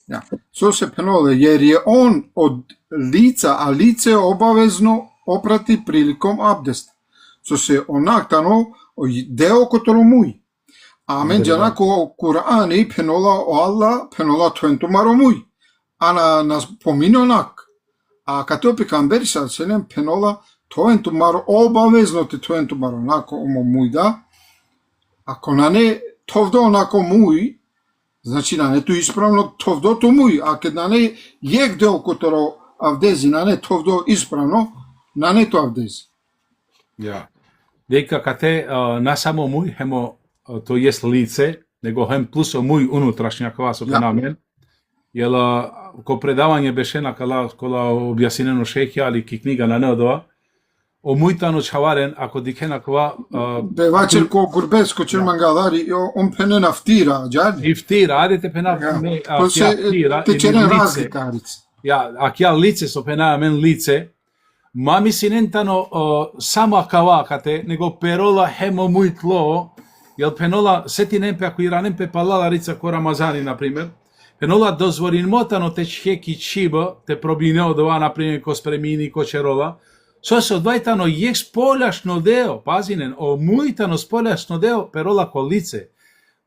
Ja. So se penole, jer je on od lica, a lice je obavezno oprati prilikom abdesta. So se onak tano deo kotoro muj. Amen džanako Kur'an i penola o Allah, penola tuentumaro muj. Ana nas pomine onak. A kad te opet kamberi sa selem penola tuentumaro obavezno te tuentumaro onako omo muj da. Ako na ne tovdo onako muj, znači на не ту исправно товдото муј, а кад на не јек дел которо авдези, на не товдо исправно, на не то авдези. Ja. Дека кате на само муј, хемо то јес лице, него хем плюс муј унутрашња кога со феномен. Јел ко предавање беше на кола објаснено шејхи, али ки книга на неодова, o muitano çavaren ako dikena kova Bevaçel ko gurbesko çirmangaları on pene naftira cadi. iftira adete pena me Te çeren razlikaric. ja akja lice so pena men lice mami sinentano samo akava kate nego perola hemo muitlo jel penola setinempe ako iranempe palala rica ko Ramazani na primer penola dozvorin motano te čheki čibo te probineo dova na primer ko spremini ko čerola so se odvajtano jek spoljašno deo, pazinen, o mujtano spoljašno deo, perola kolice.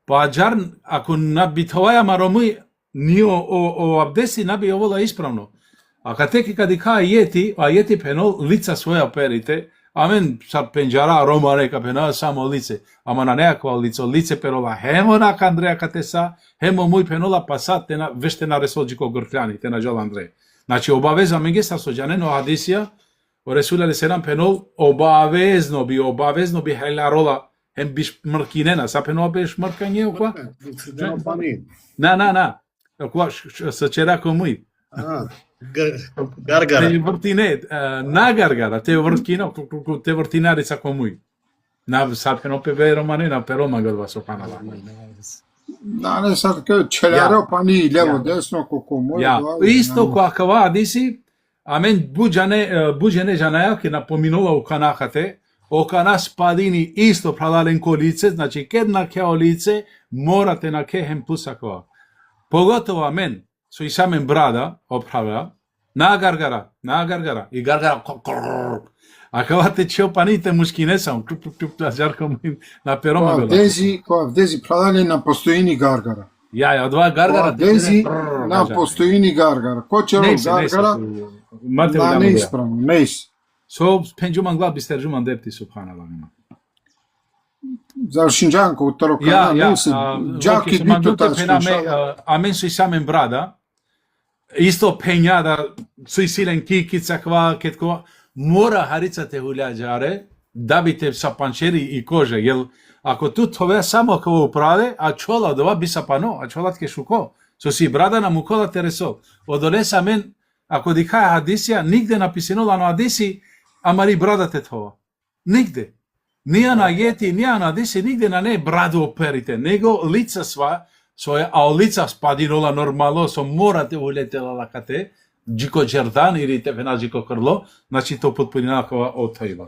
Pa džar, ako nabitovaja maromuj, ni o abdesi nabi ovola ispravno. А катеки кадика ајети пенол лица своја перите, амен са пенџара рома река пена само лице, ама на некаква лице перола хемо на Андреја катеса, хемо мој пенола паса тена веште на ресолџико гркљани, тена жал Андреј. Значи обавеза менге са соџанено хадисија, Ресул алейхиссалам пенол обавезно би хеларола hem биш mrkinena, sa peno beş mrkanje u qua? Na. Qua să cerea cu mui. Gargara. Te vrtine, na gargara, te vrtkino, te vrtinare sa cu mui. Na sa peno pe ve romane, na pe Roma galva so panala. Da, ne sad că celereu pani levo desno cu comoi. Ja, isto qua cava disi, amen buđene žanaja ki napominula u kanahate, Окана спадини исто прадаленко лице, значи кед на кео лице, морате на кехем пусакова. Поготово амен, со и самен брада, оправа, на гаргара, и гаргара, а кога те чопаните мушкине сам, жарко на перома бела. Дези прадале на постојни гаргара. Ја, два гаргара. Дези на постојни гаргара. Кочеро гаргара, на неисправно, неис. So penjuman glab bisterjuman depti subhanallah. Završinđanko u Tarokana, džaki bitu amen su i samen brada, isto penjada, su i silen kikica kva, ketko, mora haricate huljađare, da bi te sa pančeri i kože, jel ako tu tove samo kao uprave, a čola dova bi sapano, a čola tke šuko, so si brada nam ukola tereso. Odolesa amen, ako dikaja hadisija, nigde napisano na hadisi, Амари брадате това. Нигде. Нија на јети, нија на диси, нигде на не браду оперите, него лица сва, а лица спадинола нормално, со морате улетела лакате, джико джердан или тепена джико крло, значи то потпунинакова од тајба.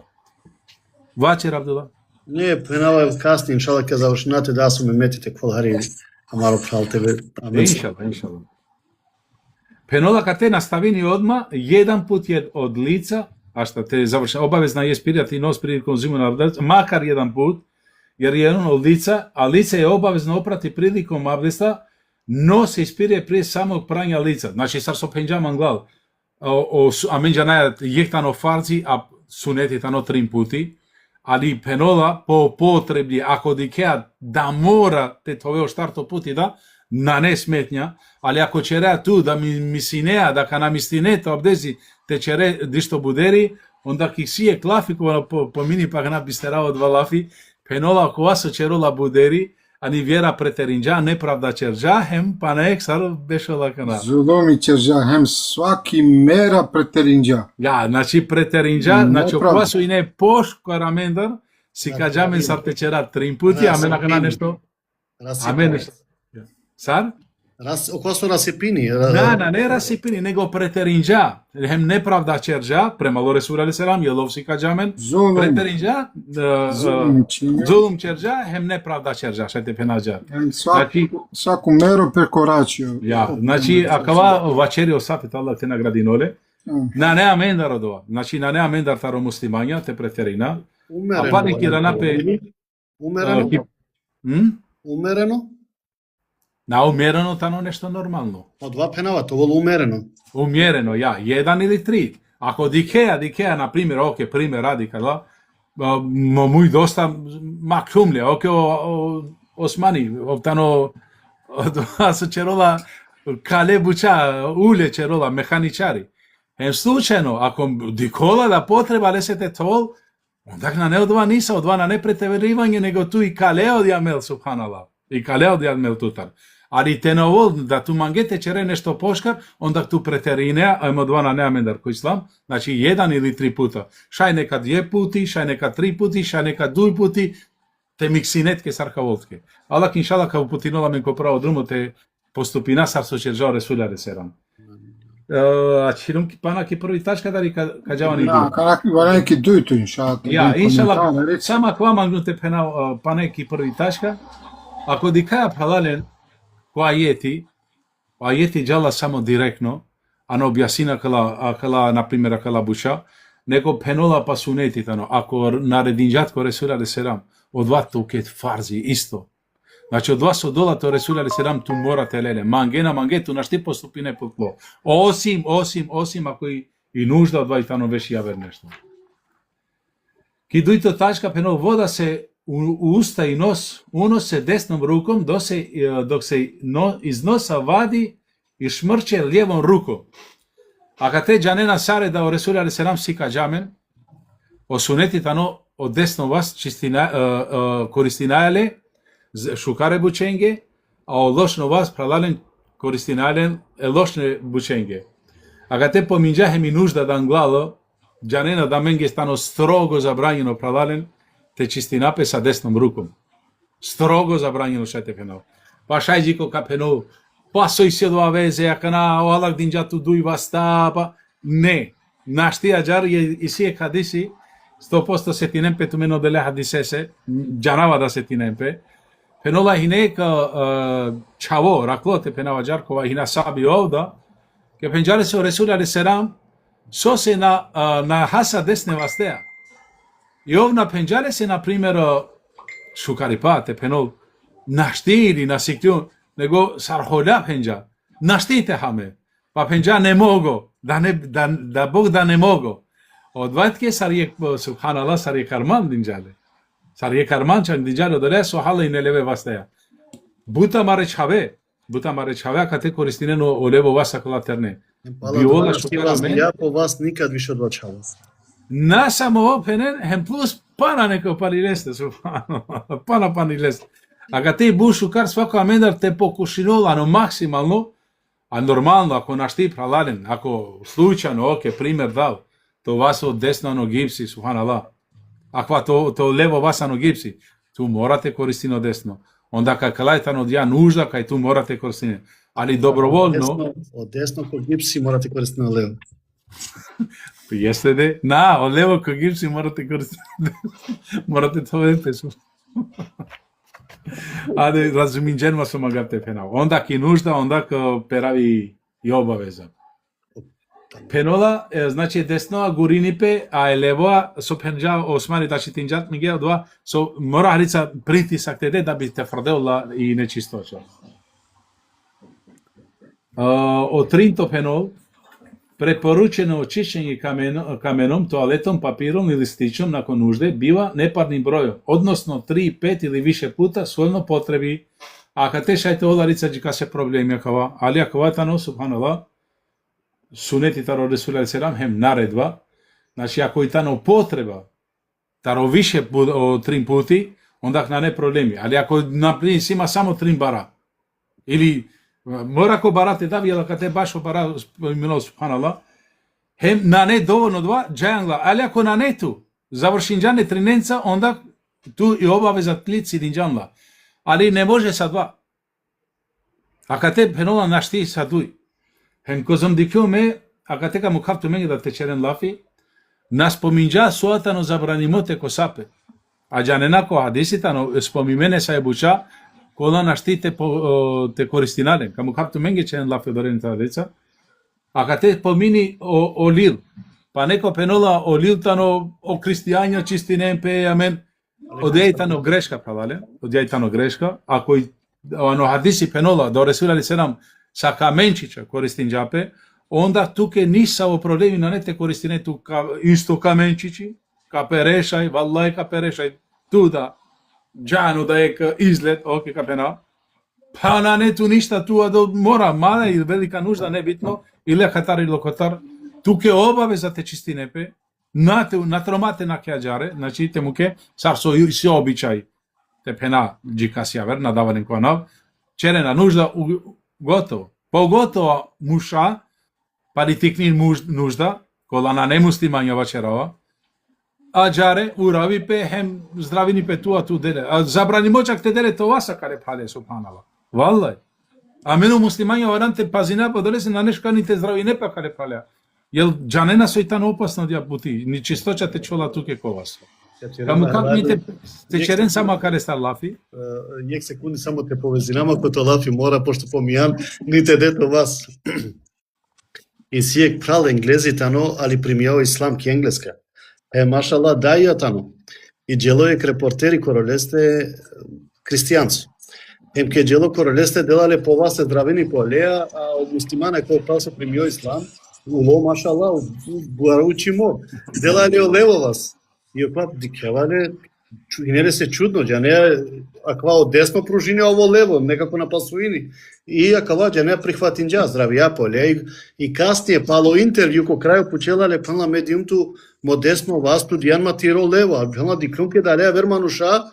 Вачер, Абдула? Не, пенава касни, иншалла, ке завршинате да су ме метите квалари, амаро прал тебе. Иншалла. Пенола кате наставени одма, еден пут е од лица, a šta te završeno, obavezna je spirati nos prilikom zimuna abdesta, makar jedan put, jer je ono od lica, a lice je obavezno oprati prilikom abdesta, nos se ispire prije samog pranja lica. Znači, sad so penđaman glav, a menđana je tano farzi, a suneti tano 3 puti, ali penola po potrebi, ako dikea da mora te tove oštarto puti da, na ne smetnja, ali ako čerea tu da mi sinea, da kana mistineta obdezi te čere dišto buderi, onda ki si je klafiko po mini pa gana bisterao 2 lafi, penola kova so čerola buderi, ani vjera preterinđa, nepravda čerža, hem pa nek sar bešala kana. Zulumi čerža, hem svaki mera preterinđa. Ja, znači preterinđa, znači kova su i ne poško ramendar, si kađamen sar te čera 3 puti, a mena kana nešto? Amen nešto. Sar? Oko su rasipini. Ne rasipini, nego preterinđa. Hem nepravda čerža, prema Resul alejselam, jelov si kađamen, preterinđa, zulum čerža, hem nepravda čerža, še te penađa. Svaku meru prekoračio. Ja, znači, akava vačerio sapet Allah te nagradi nole, na ne amendar odova, znači na ne amendar taro muslimanja, te preterina, a pa neki da nape... Umereno? Na umjereno tano nešto normalno. Od 2 penava, to volo umjereno. Umjereno, ja, 1 ili 3. Ako dikea, na primjer, primjer radi kada, muy dosta makrumlje, Osmani, tano, su čerola kale buča, ulje čerola, mehaničari. Hem slučajno, ako dikola da potreba lesete tol, onda na ne odva nisa, odva na ne preteverivanje, nego tu i kaleo diamel, subhanallah. I kaleo diamel tutar. Ali te novol da tu mangete čere nešto poškar, onda tu preterine, ajmo 2 na neamendar ko islam, znači 1 ili 3 puta. Šaj neka 2 puti, šaj neka 3 puti, šaj neka 2 puti, te miksinetke sarkavoltke. Allah inšala kao putinola men ko pravo drumo te postupina sar so čeržao Resul alejselam. A čirum pana ki prvi tačka dali kađavani idu. Da, neki dujtu inšala. Ja, inšala, sama kva magnute pana ki prvi tačka, ako dikaja pralalen ko ajeti džala samo direktno, a ne objasina kala, na primjer, kala buša, nego penola pa suneti tano. Ako naredinđat ko Resul alejselam, odva tuket farzi isto. Значи од вас одолато Ресул алейхи селам ту морате леле. Мангена мангету на шти поступи не потло. Осим ако и нужда од вајтано веши јавер нешто. Ки дуито тачка пено вода се уста и нос, уносе десном руком док се износа вади и шмрче левом руком. А кате джанена саре да о Ресул алейхи селам сика джамен, осунети тано од десно вас чистина користинаеле шукаре бученге, а од лошно вас пралален користинаелен лошне бученге. А кате поминџахе ми нужда да англало, джанена да менге стано строго забранjeno пралален те чистинапе са десном руком. Строго забранjeno шете пено. Па шајџико капено, па сој се доа везе, акана оалак динџату дуј васта, па не. Нашти аџар и сие хадиси 100% се тинемпе ту мено деле хадисесе, джанава да се тинемпе. Пенола хинека чаво, раклоте пенава аџар кова хина саби овда, ке пенџале се о Ресул алейхи селам со се на хаса десне вастеа. И овна пенџале се, например, шукарипате, пенол, нашти или на сиктиун, него сархоля пенџа, наштите хаме, па пенџа не мого, да Бог да не мого. Од вајтке сарие, субханала, сарие карман динџале. Сарие карман чак динџале одале, сохала и нелеве вастеа. Бута маре чаве, кате користинено олево васа колатерне. Биола шукараме. Ја по вас никад више од чава. На само пенен, хем плюс пана неко панилесте, панилесте. А кога ти бу шукар свако амендар те покушинолано максимално, а нормално ако нашти пралален, ако случајно, оке, пример дал, то вас од деснано гипси, субханаллах. Ако то лево васано гипси, ту морате користино десно. Онда какалајтано ја нужда, кај ту морате користино. Али доброволно... Од десно кој гипси морате користино лево. Jeste de? Na, od levo ko gipsi morate koristiti. Morate to vedeti. Аде, разуминџен со магате пенал. Онда ки нужда, онда ко перави и обавеза. Пенола, значи десно гуринипе, а левоа со пенџа османи дачи тинџат миге одва со мора хрица притисак теде да би те фрделла и нечисточа. Од тринто пенол препоручено очиштење каменом, тоалетом, папиром или стичом након нужде бива непарни број, односно 3, 5 или више пута сојно потреби, а кате шајте оларица джика се проблеми акава, али акава тано, субханаллах, сунети таро Ресул алейхи селам хем наредба, значи ако и тано потреба, таро више од 3 пути, онда на не проблеми, али ако например има само 3 бара, или мора ко барате да виела кате башо бара споминал субханаллах, хем на не доволно два джангла, али ако на нету завршинџане триненца, онда ту и обавеза тлици динџанла, али не може са два. А кате пенола нашти са дуј. Хем козом дикјуме, а кате ка му капту мене да течерен лафи, нас поминџа соатано забранимоте ко сапе. А джанена ко хадиситано спомимене са ебуча, кола наштите те користинале, каму капту менге чен лафе дорените деца, а кате помини олил, па неко пенола олил тано о христијања чистинен пе амен, одеј тано грешка правале, одеј тано грешка, ако ано хадиси пенола до Ресул алейхи селам са каменчича користинџапе, онда туке ниса во проблеми на не те користине ту исто каменчичи, каперешај, валлај каперешај, туда Джану да е излет, оке капена. Па на нету ништа туа до мора, мала или велика нужда, небитно, или хатар или локотар, туке обавеза те чистинепе, на тромате на кеаджаре, значи те муке, сар со се обичај, те пена джика сјавер, надаванен коанав, черена нужда, готово. Поготово муша, па ли тикни нужда, кола на немуслимања вачерава, а джаре урави пе хем здравини пе туа ту деле. А забрани мочак те деле тоа сакаре пале субханаллах. Валлај. А мену муслимања варанте пазина по доле се на нешка ни те здрави не пакале пале. Јел джанена сојтано опасно дија бути, ни чисточа те чола туке ковас. Каму как ми те черен само каре стар лафи? Јек секунди само те повезинама кото лафи мора пошто помијан ните дето вас. И сиек прал енглезитано, али примијао ислам ки енглеска. Машала дајатано. И джелојек репортери королесте христијанци. Хем ке джело королесте делале по вас се здравени по алеја, а од муслимана кој прав се примио ислам, уло машала, учимо, делале олево вас. И опа дикевале, и не се чудно, ја не аква од десно пружине ово лево, некако на пасуини. И аква ја не прихватинџа здравија по алеја и каснije пало интервју ко крају почелале пана медиумту мо десно вас студијан матиро лево, а била дикрунке да леа вермануша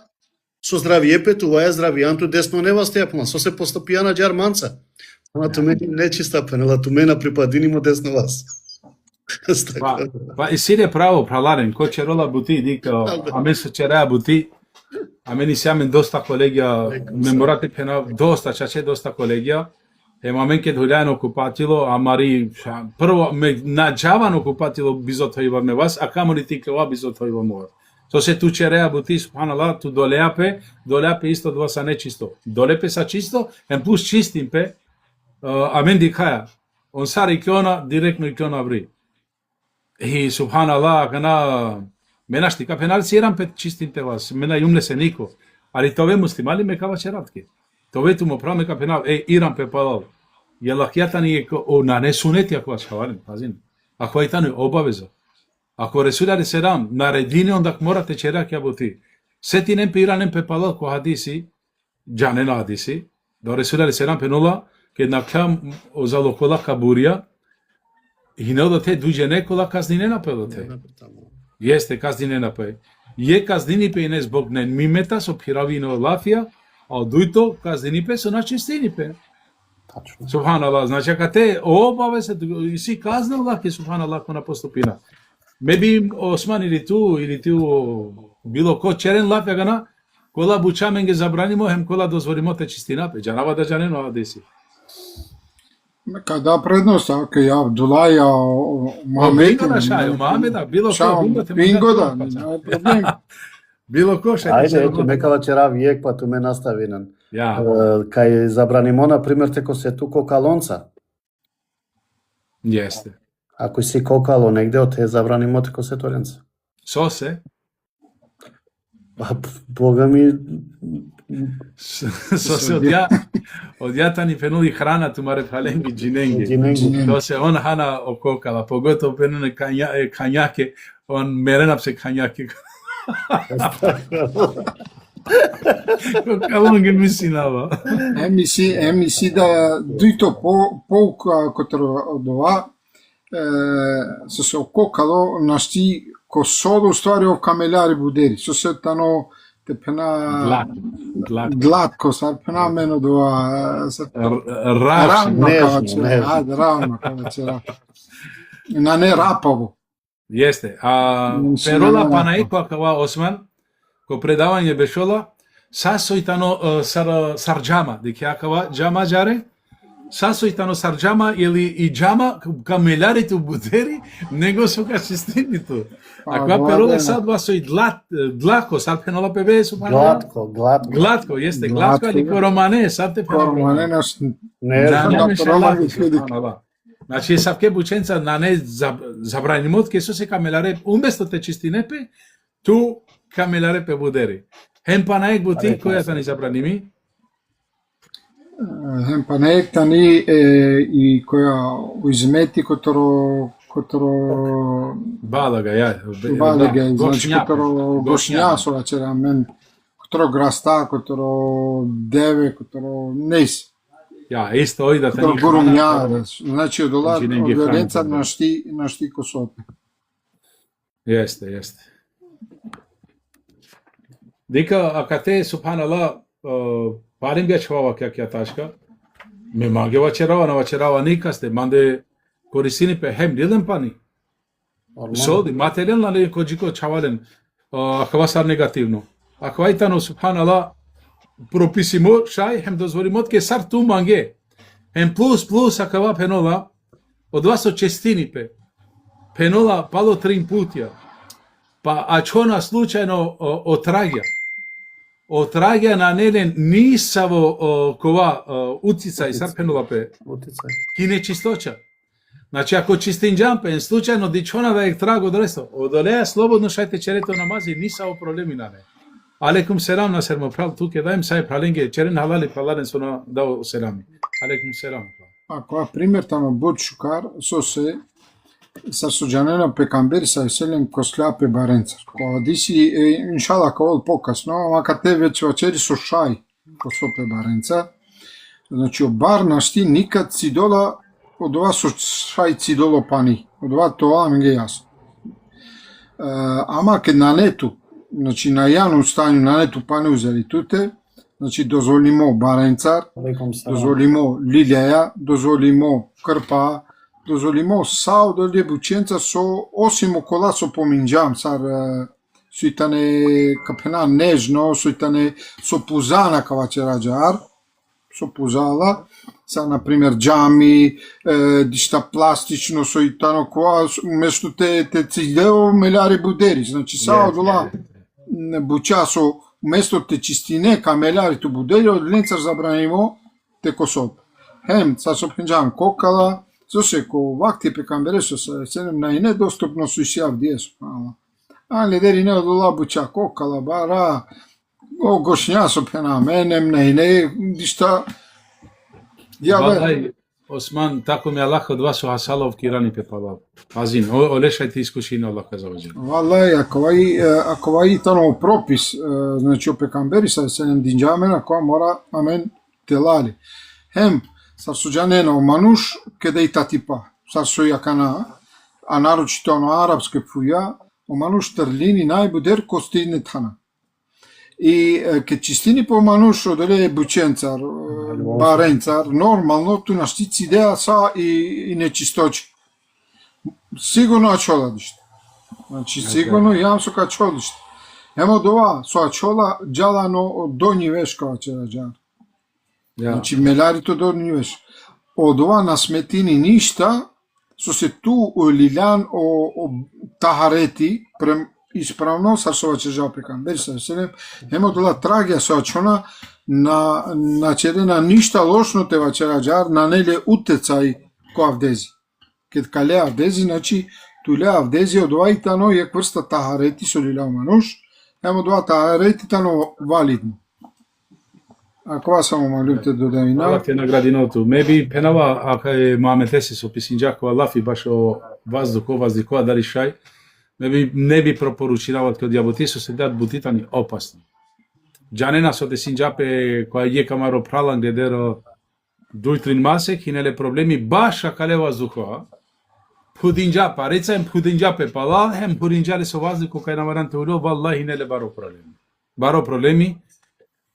со здравие петуваја здравијанту десно не вас тепна, со се постапијана џарманца. Ама туме не чиста пенела, туме на припадини мо десно вас. Pa i sire pravo pralaren, ko će rola buti, dika, a men se čerea buti, a meni se amen dosta kolegija, memorate pena, dosta, čače dosta kolegija, men kad huljan okupatilo, a mari, prvo, me nađavan okupatilo bizotojiva me vas, a kamoli ti kava bizotojiva mora. To se tu čerea buti, subhanallah, tu doleape isto dva sa nečisto. Dolepe sa čisto, en plus čistim pe, a men dikaja, on sar ikiona, direktno ikiona vri. И субханаллах, она менаш тика пенал сирам пет чистинте вас, мена јумле се нико. Али тове муслимали ме кава чератки. Тове ту мо праме ка пенал, ирам пе палал. Јалахјата ни е на не сунети ако вас хавален, пазин. Ако е тану обавеза. Ако Ресуля селам наредини ондак морате черак ја боти. Сети нем пе иранем пе палал ко хадиси, џане на хадиси, до Ресуля селам пенула, ке на кам озалокола кабурија, и не да те дуѓе некола казни не напел те. Јесте казни не напел. Је казнини пе и не због не мимета со пиравино лафија, а дујто казнини пе со начистини пе. Субханаллах, значи ако те обаве се и си казнал лаке субханаллах на поступина. Ме би Осман или ту било ко черен лафја гана, кола бучамен ге забранимо, хем кола дозволимо те чистина пе. Џанава да џанено адеси. Kada prednost, ako je Abdulaja, Mohamed. Mohameda, bilo ko. Bingo da, nema problem. Bilo ko še. Ајде, ето мекава чера виек, па туме наставинен. Ja. Кај забранимо, например, теко се ту кокалонца. Jeste. Ако си кокало негде, те забранимо теко се торенца. So se? Бога ми... So se od jatani penuli hrana tu mare falengi džinengi. To se on hana okokala, pogotovo penune kanjake, on merenap se kanjake. Kokalonge misinava. Емиси да дуито полка котро од ова се ококало нашти ко соло ствари ов камеляри будери. Со се тано те пена гладко, сар пена мено дова равно кавачера. На не рапаво. Jeste. A perola panaiko akava Osman, ko predavanje bešola, sasoitano sarđama, dike akava džama džare, sasoitano sarđama ili i džama kameljari tu buderi, nego su ka čistinitu. Akva perola sad vas i dlako, sad penola pebe su glatko, jeste glatko, ali ko romane, sad te penola. Romane nas ne Значи савке бученца на не забранимот ке со се камеларе уместо те чистинепе ту камеларе пе будери. Хем панаек бути која тани забраними? Хем панаек тани и која измети которо Балага, значи которо гошњасова чера мен, которо граста, которо деве, которо нес. Ja, isto ovdje da te njih hrana. Znači od vjerenca na šti kosote. Jeste. Dika, ako te, subhanallah, parim bja čvava kak ja taška, me mange vačerava nikaste, mande korisini pe hem dilem pani. Sodi, materijalna li kođiko čavalen, ako vas negativno. Ako vajtano, subhanallah, прописимо шај хем дозволимот ке сар ту манге хем плюс акава пенола од вас од честини пе пенола пало 3 путја па ачона случајно отрагја на нелен нисаво кова утица и сар пенола пе ки нечисточа. Значи ако чистинџан пе случајно дичона да е траг од ресто одолеа слободно шајте черето намази нисаво проблеми на не. Aleikum selam Nasser Mopral, tu che daim sai pralinge, ceren halali pralaren sono dao selami. Aleikum selam. Ако пример тамо буд шукар со се сарсуџанено пекамбери са селем косляпе баренцар. Кога диси иншала кол покасно, ама кате веќе вечери со шај косопе баренца. Значи бар нашти никад цидола од ова со шај цидоло пани. Од ова тоа ми ги јасно. Ама ке на нету, значи на јаном станju на нету пане узели туте, значи дозволимо баренцар, дозволимо лилјаја, дозволимо крпа, дозволимо сао доле бученца со осимо кола со поминџам, сар суитане капена нежно, суитане со пузана каваче раџар, со пузала, са на пример џами, дишта пластично соитано коа место те цидео мелари будери, значи сао дола буча со место те чистине камелари ту будели од ленцар забранимо те косоп. Хем са со пинџам кокала, со секо вакти пекамбере со сенем на и недоступно со исјав диесо. А ледери не одола буча кокала бара о гошња со пена менем на и не дишта Валај, Осман, тако ми Аллах од вас хасалов кирани пепалав. Азин, олешајте искушение Аллах азаваџел. Валај, ако вај тано пропис, значи пекамбери са сенем динџамена која мора амен телали. Хем сарсуџанено мануш кеде и татипа, сарсуја кана, а нарочито оно арапске фуја, о мануш трлини најбудер костине тана. И ке чистини по мануш оделе бученцар, баренцар, нормално ту нашти цидеа са и нечисточи. Сигурно ачоладиште. Значи сигурно јам со качолиште. Емо дова со ачола џалано од доњи веш каваче раџар. Значи меларито доњи веш. Од ова на сметини ништа, со се ту лилјан о тахарети, исправно сарсоваче жал пекамбери са селем, емо дола трагија со ачона на черена ништа лошно те вачераџар, на неле утецај ко авдези. Кед кале авдези, значи туле авдези од ова итано јек врста тахарети со лилјао мануш, емо доа тахарети тано валидно. Ако вас само малюте додавина. Аллах те награди ноуту. Меби пенава ака е муаметеси со писинџако Аллафи баш о ваздухо дали шај, не би пропоручиравал кај дијаботи со се дат бутитани опасни. Џанена со десинџапе која је камаро пралан дедеро дујтрин масек хинеле проблеми баш акале ваздухоа. Пудинџапа, рецаем пудинџапе палал, хем пудинџале со ваздухо кај намаранте уло, валлахи неле баро проблеми. Баро проблеми,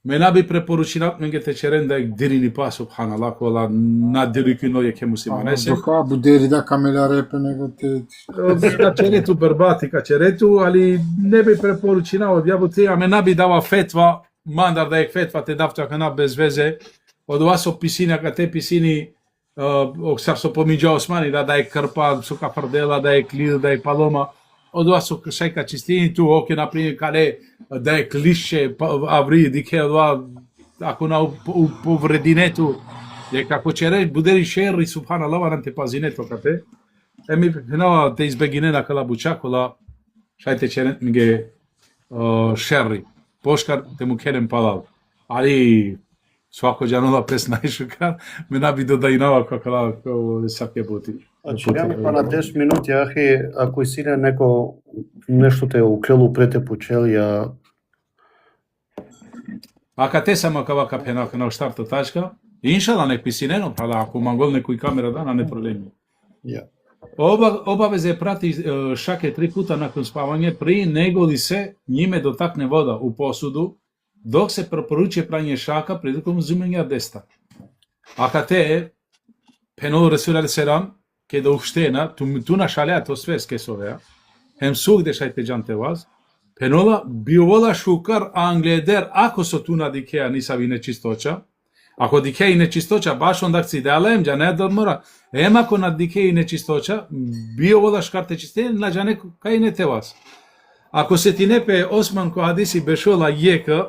мена би препоручинат менге те черен да дирини па субханаллах, кола на дирикино је ке мусиманесе. Дока будери да камеларепе него те... Качерету бербати, качерету, али не би препоручинал дијаботи, а мена би дава фетва, мандар да е фетва те давта кана без везе, од ова со писини, ака те писини, со помиџа Османи, да е крпа, со кафардела, да е клил, да е палома, од ова со шајка чистини, ту оке, например, каде да е клише, аври, дике, од ова, ако на поврединету, е како чере, будери шерри, субханаллах, варанте пазинето кате, еми, пенава те избегине на кала бучакола, шајте черент ми ге шерри, пошкар те му керем палал, али свако џанола прес најшукар, ме наби додајнава какала саке боти. Ја па на 10 минути, ахи, ако сине неко нешто те уклелу прете почелија. Ака те само кавака пенак на штарта тачка, иншала нек писинено, пала ако мангол некој камера дана не проблеми. Ја. Обавезе прати шаке 3 пута након спавање, при него ли се њиме дотакне вода у посуду, док се препоручи прање шака приликом зумење деста. Ака те пенол Ресул селам ке да уштена, ту на шалеа то све скесовеа, хем сугде шајте џанте ваз, пенола биовола шукар англедер, ако со туна дикеа нисави нечисточа, ако дикеа и нечисточа, баш ондак си делаем, џа не дормора, ако на дикеа и нечисточа, биовола шкарте чистене, на џане кај не те вас. Ако се ти не пе Осман ко хадиси бешола јека,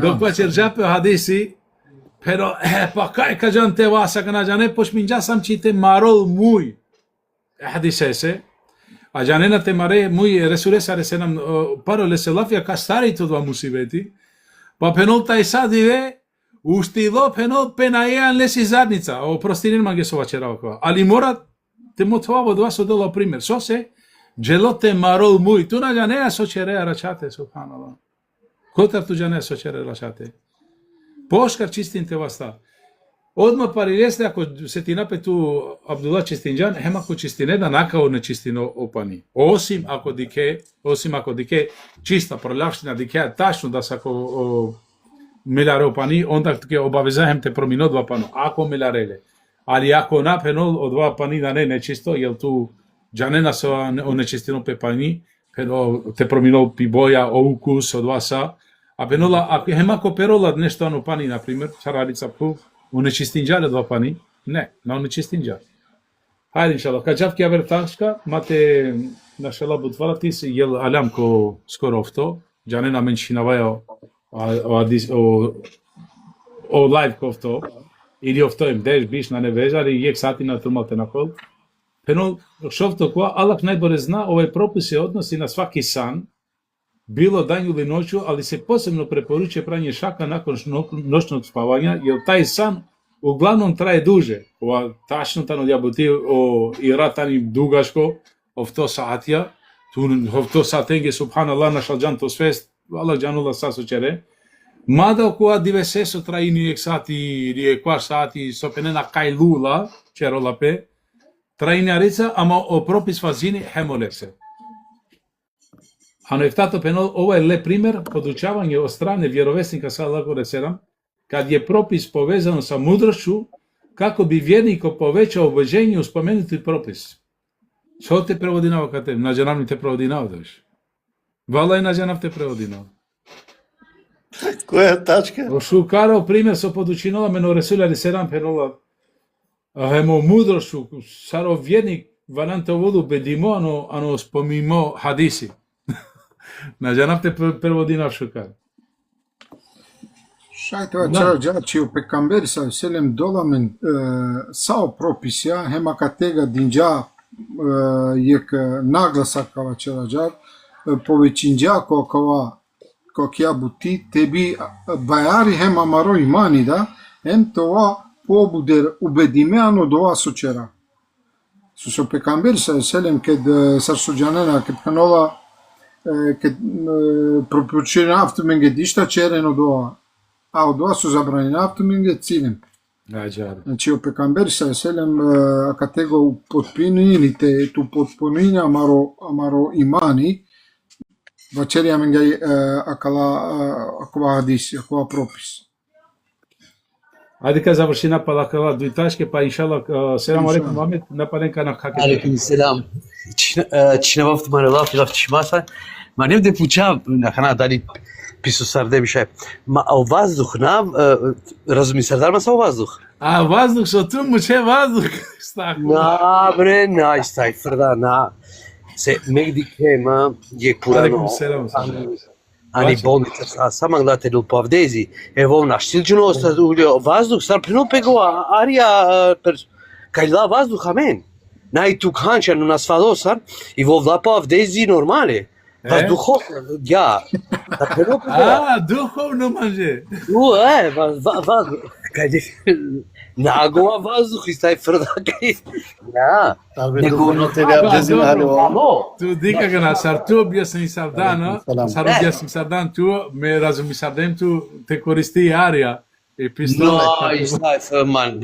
док па черџапе хадиси, pero pa kaj kažan te vasa kana jane posh minja sam chite marol muy hadisese A janena te mare muy resuresa resenam parole se lafia kastari to dva musibeti. Pa penol taj sad ide ustilo penol penajan lesi zadnica. O prostinin mange sova čeravko. Ali mora te motovavo dva so dolo primer. So se gelote marol muy. Tu na janea so čerea račate, subhanallah. Kotar tu janea so čerea račate. Poškar čistin te vasta. Odmah парилесте ако се ти напе ту Абдула чистинџан, хем ако чистине да накао нечистино опани. Осим ако дике чиста пролавштина дике тачно да се ако миларе опани, онда ќе обавезаем те промино два пано. Ако милареле. Али ако напенол од два пани да не нечисто, јел ту џанена со онечистино пепани, те проминол пибоја, оукус од два са, а пенола ако хем ако перола нешто ано пани на пример, шарарица пу Унечистинџале два пани? Не, на унечистинџа. Хајде, иншалла. Каджав ке аверташка, мате нашала бутварати се јел алям ко скоро овто, џане на меншинаваја о лайв ко овто, или овто им деш биш на невежа, али јек сати на турмалте на кол. Пенол, шовто која, Аллах најборе зна, овај пропис се односи на сваки сан, било дању или ноќу, али се посебно препоручува прање шака након ноќnog спавања, јер тај сан углавном трае дуже. Ова тачната на јабути о иратани дугашко, овто саатја, овто саатенге субханаллах на шалџан то свест, Аллах џанула са со чере. Мада окоа дивесе со траини ек сати или еквар сати со пенена кај лула, черолапе, траини арица, ама о пропис фазини хемолесе. Ано ефтато пенол, ова е леп пример подучавање од стране вјеровесника саллаллаху алейхи ве селем, кад е пропис повезано со мудршću, како би вјерникот повеќа убежење у споменути пропис. Што те преводи на вакате? На џанавни те преводи на одеш. Вала и на џанав те преводи на. Која тачка? Шукаро пример со подучинала мено Ресул алейхи селем пенола. Емо мудршću, саро вјерник вананте воду бедимо, ано спомимо хадиси. На џанав те преводи на шукар. Шајтова џаџачи у пекамбери са селем доламен сао прописја, хема катега динџа јек нагласа кава чараџар, повеќинџа кова ја бути, теби бајари хема маро имани да, хем това побудер убедимеано дова сочера. Со пекамбери са селем кед сарсуџанена, кед канола кед пропучена автоменге дишта черено доа, а од доа со забранена автоменге цилем. Значи, о пекамбери са селем, кате го подпинилите, ту подпомиња амаро имани, вачерија менге акова хадис, акова пропис. Ајде ка заврши напалакала дујташке, па иншалла, селам алейкум Мамед, напаленка на хаке. Алейкум селам. Чинавафт марелав, илав чимаса. Ма нем де пуча, нахана дали писо сардемише. Ма о ваздух, на, разуми сардар, ма са о ваздух. А ваздух, со ту муче ваздух. На, бре, на, истај, фрда, на. Се, мегди кема, јек пурано. Алейкум селам. Ани болница, сама гледате дол павдези. Ево, наш силџуно, ваздух, стар принопе го, арија, кај ла ваздух, амен. Нај тук ханча, но нас фалосар, и во вла павдези нормале. Духовно, ја. Духовно маже. Каде нагова ваздух и стај фрда кај. Да. Духовно те абдези на халево. Tu dica că na sartu biasa in Sardana, saru biasa in Sardan tu me razumi Sardem tu te koristi aria e pistola. No, istaj man,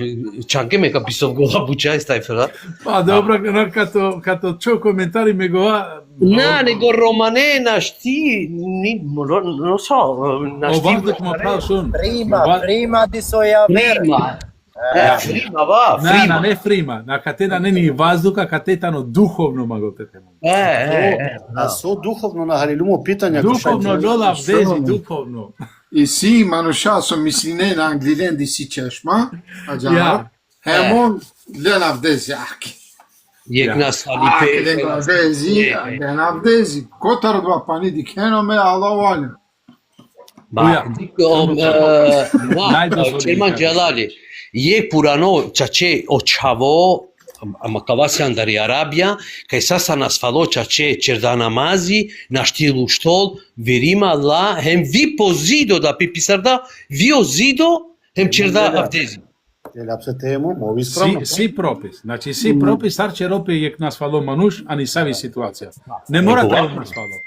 čanke me ka pisov gola buča istaj fela. Pa dobro, no kato čuo komentari me goa. Na, nego romane naš ti, non so, naš ti. Ovdje mo prav sun. Prima di soja ver. Frima, va, frima. Ne frima, na kateda ne ni vazduka, kateta духовно маготете. А со духовно на халилумо питања духовно дола вдези духовно. И си мануша со мислине на англиден ди си чешма, аџа. Хемон лена вдези аки. Јек на салипе. Лена вдези. Котар два пани ди кеноме алавања. Ба, Челман Џалали. Јек пурано чаче очаво ама кавасјан дари Арабија, кај саса нас фалоча че черда намази, на штилу штол, верима Аллах, хем ви по зидо да пиписарда, ви о зидо, хем черда авдези. Лапсе тему, мови справно. Си пропис. Значи си пропис арче ропе јек нас фало мануш, а ни сави ситуација. Не мора да нас фало.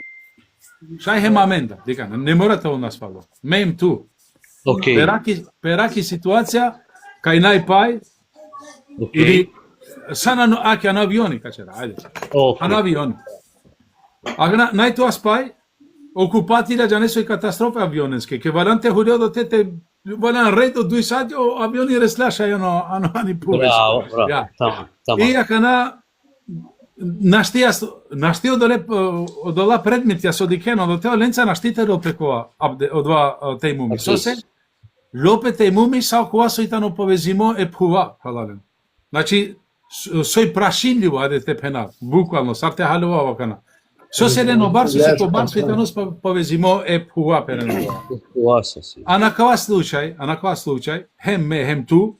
Шај хем аменда, дека не мора да нас фало. Мем ту. Окей. Пераки ситуација кај најпај или сана аќа на авиони, качера, ајде. А на авиони. А најтоа спај, окупатира ја несој катастрофа авионенски, ке валанте хулиодо тете валан редо 2 сати, авиони реслаша ани повеќе. Браво, тама. И ака наштио дола предмет ја со дикено, до тео ленца наштитело прекоа одва тејмуми. Сосе, лопе тејмуми са кога сојтано повезимо е пхува, халален. Значи, сој прашинливо, аде те пена, буквално, сарте халува вакана. Соседен обар, сосето бар, сојтано повезимо е пхува перено. А на кава случај, хем ме, хем ту,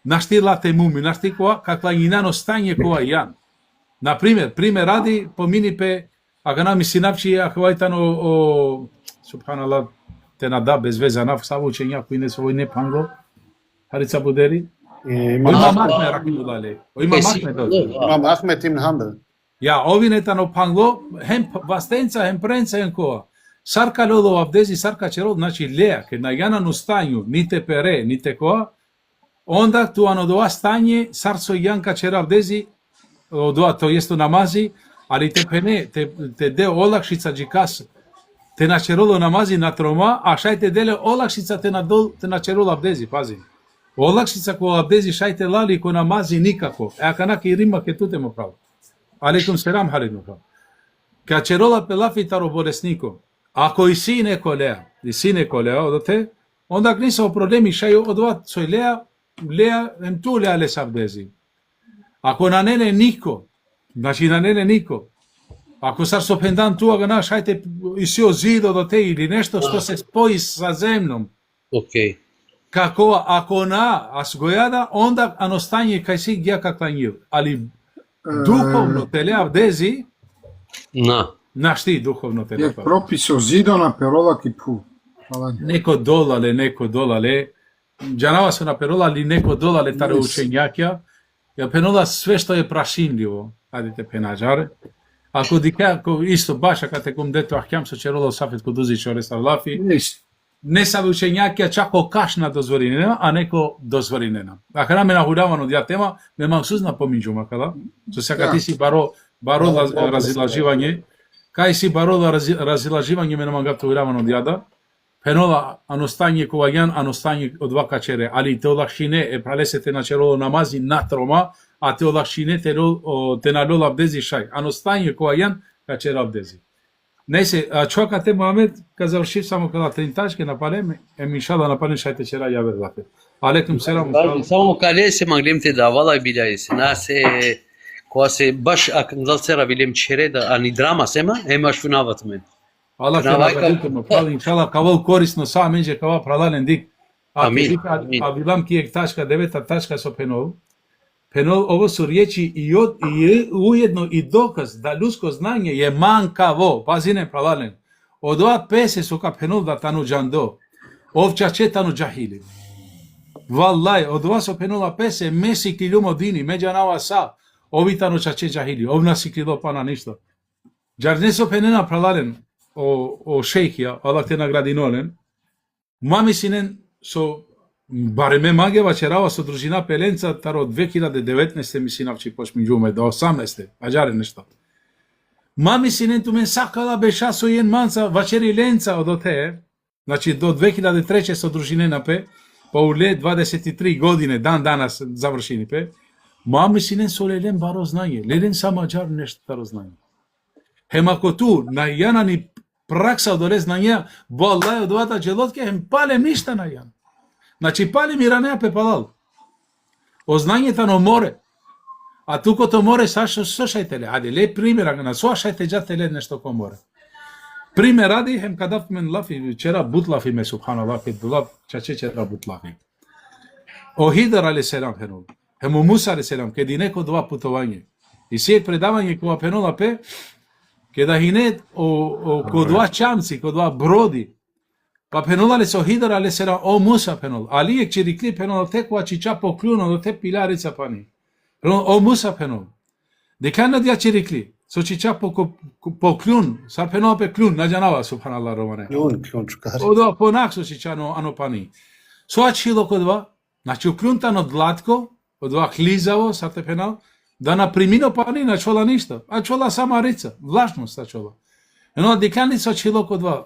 наштила тејмуми, наштикоа, каква јинано стање коа јан. Например, пример ради, помини пе, ако нам синавчи, ако вајтано, субханалlah, те нада без веза нав, саво учења, кои не свој не панго, харица будери. Ојма махме ракимудале. Ојма махме дозу. Имам Ахмет ибн Хамбел. Ја, овинетано панго, хем вастенца, хем пренца, хем коа. Сарка лодо абдези, сарка черод, значи леа, ке на јана ну стању, ните пере, ните коа, онда туано доа стање, сарцо јанка чера абдези, одоа то јесто намази, али те пене, те де олакшица джикас, те начероло намази на трома, а шајте деле олакшица те начероло абдези, пази. Олакшица која абдези шајте лали ко намази никако. Аканаки и рима ке туте му право. Алейкум серам халидно право. Ка черола пелафи таро болеснико, ако и си неко леа, одоте, онда книсо проблеми шајо одоа сој леа, ем ту леа лес абдези. Ако на нене нико, значи на нене нико, ако сар со пендан туа на шајте и си озидо до те или нешто што се спои со земном. Окей. Како ако на асгојада, онда аностање кај си гија каклањил. Али духовно теле абдези, нашти духовно теле. Јек пропис о зидо на перола ки пу. Неко долале, джанава се на перола, али неко долале таре учењакја, ја пенола све што е прашинливо, адите пенаџаре. Ако исто баш, ака те ком дето ахјам со чероло сафет кодузи чоре савлафи, не са учењакја чако кашна дозволинена, а неко дозволинена. Ака наме нахудавано дја тема, ме максузна поминџума када, со сака ти си баро разилаживање, кај си баро разилаживање ме намагатувавано дјада, пенола аностање коваѓан, аностање од вака чере, али те олакшине е пралесете на чероло намази на трома, а те олакшине те налол абдези шај. Аностање коваѓан, ка чере абдези. Несе, чокате Моhamед, ка завршив само када 3 тачки напалем, иншалла напалем шајте чера ја вердате. Алейкум селам. Само кале се маглем те давала билјај се, насе која се баш акандал сера билем чере да ани драма сема, емаш фунават мен. Allah te nagraditimo, hvala inšala, kava korisno sa međe, kava pralalen dik. Amin. A bilam ki je tačka, 9. tačka so penol. Penol, ovo su riječi i ujedno i dokaz da ljudsko znanje je mankavo, pazine pralalen. Od ova pese su ka penol da tanu džando, ovča će tanu džahili. Vallaj, od ova su penola pese, mesi kiljumo dini, međa nava sa, ovi tanu čače džahili, ovna si kilo pana ništa. Džar ne su penena pralalen, o šejhija, Allah te nagradi nolen, mami sinen so, bare me mageva čerava so družina Pelenca, taro 2019. mi sinavči pošminđume, do 18. ađare nešto. Mami sinen tu men sakala beša so jen manca, vačeri lenca od te, znači do 2003. so družine nape, pa u le 23 godine, dan danas završini pe, mami sinen so lelen baro znanje, lelen sam ađar nešto taro znanje. Hem ako tu, na jana ni praksa od ove znanja, vallahi od ovata dželotke, hem palem ništa na jan. Znači, palem i ranea pe palal. O znanje tano more. A tu ko to more, slušajte le, adi, le primjera, na slušajte džate le nešto ko more. Primjer radi, hem kadaf men lafi, čera butlafi me, subhanallah, pet dulab, čače čera butlafi. O Hidar alaih selam, Хемо Муса алейхиселам ке динеко два путување. И сијек предавање кога пенола пе, ке да хинет ко два чамци, ко два броди. Па пенола ле со Хидр алейхиселам о Муса пенол. Алијек чирикли пенол те кога чича поклюно до те пиларица пани. Пенол о Муса пенол. Дека на дија чирикли. Со чича поклюн, сар пенол пе клюн, најанава субханаллах романе. Клюн чукар. Ода понак со чича ано пани. Со ачило ко два, значи уклюнтано длатко, од два хлизаво, сар те пенал, да на примино пани на чола ништо. А чола сама рица, влажност та чола. Ено декани со ачило ко два.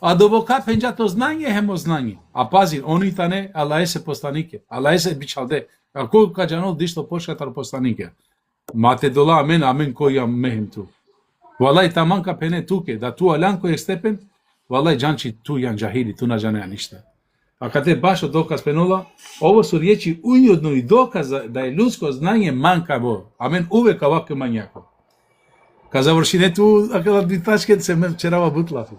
А добока пенџато знање хемо знање. А пази, они тане, Аллах се посланике. Аллах се бичалде. А кој кажано дишто пошкатар посланике. Мате дола амен, амен кој ја мехем ту. Валај таманка пене туке, да ту алан кој е степен, валај джанчи ту јан джахили, ту на джане ништа. А каде баш доказ пенола, ово су риечи ујудно и доказ да е людско знање манкаво. Амен увек овако мањако. Ка завршине ту, а када битачке се ме вчерава бутлафи.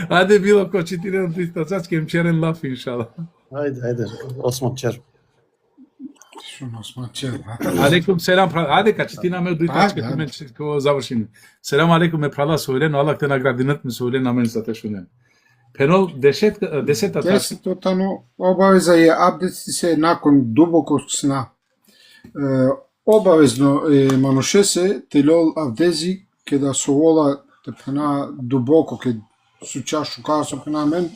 Ајде било ко 4-300 ке вчерен лаф, иншала. Ајде, осмачер. Што нас мачел. Алейкум селам, ајде ка ти наме дуј тачка ти ме ко завршиме. Селам алейкум ме прала соилен, Аллах те наградинат ме соилен на мен за те шунен. Пенол десета тачка. Десетото обавеза е абдести се након дубоко сна. Обавезно е мануше се телол авдези ке да совола те пена дубоко ке суча шука со пена мен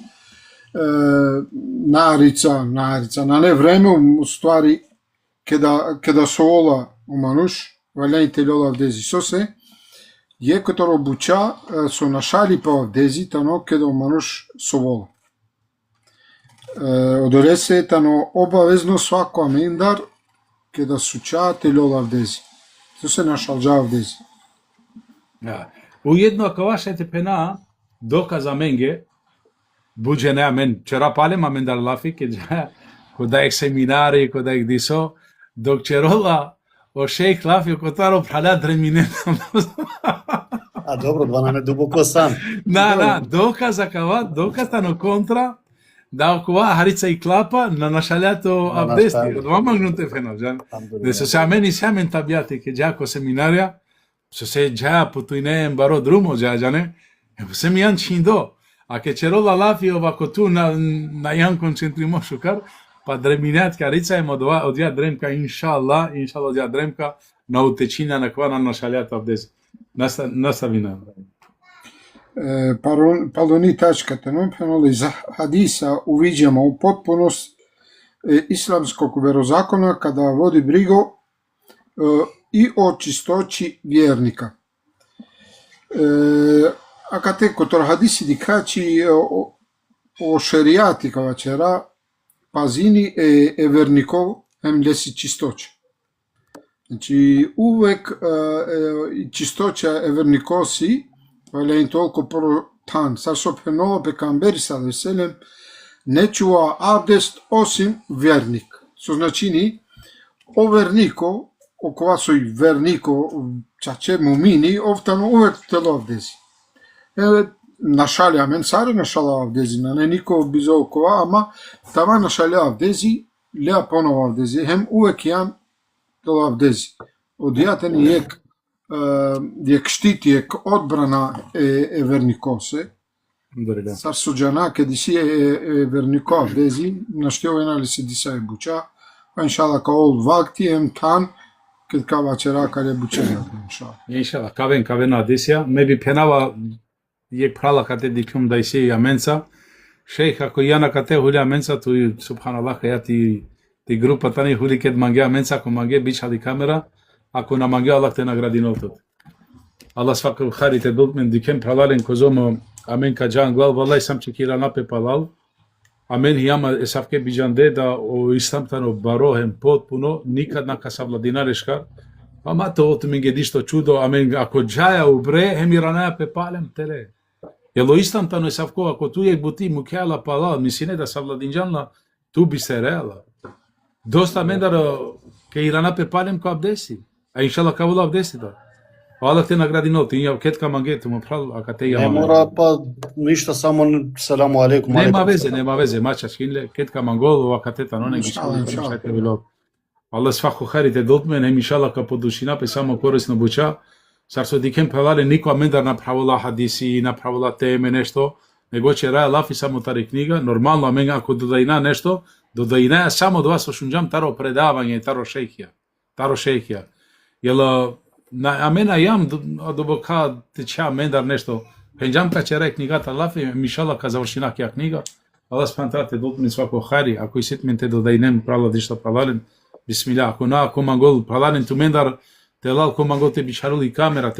нарица, на не време ствари ке да совола у мануш вален телол авдези со се je като обуча со нашали па авдези тано ке да мануш совола. Одоре се тано обавезно свако амендар ке да суча телол авдези. Со се нашалджа авдези. Уедно ако вашете пена доказа менге буџе не амен вчера палем амен дар лафи ке кода ек семинари кода ек дисо док черола о шейх лафи котаро прала дремине. А добро, два не дубоко сан. Да, доказа на контра да окова харица и клапа на нашалјато абдести. Два магнуте фено, жан. Да се амени самен табијати ке џако семинарија со се џа потујнеем баро друмо џа џане. Се ми јан чиндо. А ке черола лафи овако ту на јан концентримо шукар, па дреминат карица ем од ја дремка иншалла од ја дремка на утечина на квана на шалјата абдези. Наставина. Палони тачката, но пеноли за хадиса увиѓаме у потпуност исламскog верозакона када води бриго и о чисточи вjernika. А кате котор хадиси дикачи о шеријати кава чера пазини е верников ем леси чисточи. Значи, увек чисточа е верникоси, вален толку про тан, сар со пенова пекамбери салеселем, не чува абдест осим верник. Со значини, о вернико, о кова сој вернико, чаче мумини, овтано увек тело авдези. Нашалја мен, саре нашала авдези, не нико бизо кова, ама тама нашалја авдези, леа понова авдези, хем увек јан тело авдези. Одијатен јек штити, јек одбрана е верникосе. Сар суџана, ке диси е вернико авдези, наштиовена ли се диса е буча, па иншала ка ол вакти ем тан, ке кава чера кале бучена, иншала. Иншала, кавен адисија, ме би пенава јек прала кате дикум да иси аменца, шејх, ако јана кате хули аменца, ту субханаллах, ја ти група тани хули кет манге аменца, ако манге бичали камера, ако на манге Аллах те награди нотот. Аллах свака хари те дултмен дикем пралален козомо амен каджан глал, валај сам чекира напе палал, амен јама есавке биџанде да о исламтано барохем потпуно, никад нака савладина решка, ама тоа ми ги дишто чудо, амен ако џаја убре, хеми ранаја пе палем теле. Јело исламтано есавко, ако ту јек бути му кеала палал, мисине да савладинџанла, ту би се реала. Доста мендар ке ирана пе палем ко абдеси, а иншалла кавула абдеси да. Allah te nagradi много. Ти ја кетка мангете му прал, а кате ја. Не мора па ништа, само селаму алейкум. Нема везе, мача скинле, кетка мангол, а катета но не ги шајте било. Allah свако харите дотмен, иншалlah ка подушина пе само корисно буча. Сарсо дикен певале никоја мендар направила хадиси, направила теме нешто, него че раја лафи само тари книга, нормално менга ако додајна нешто, додајна само два со шунџам таро предавање, таро шејхија. Јела амена јам добока теча мендар нешто, пенџам ка че рај книгата лафи, иншалlah ка завршина кја книга, Allah спантате дотмен свако хари, ако и ситмен те додајнем прала дишта правален, бисмилlah, ако мангол правален ту мендар, те лал комангол те бичарули камера,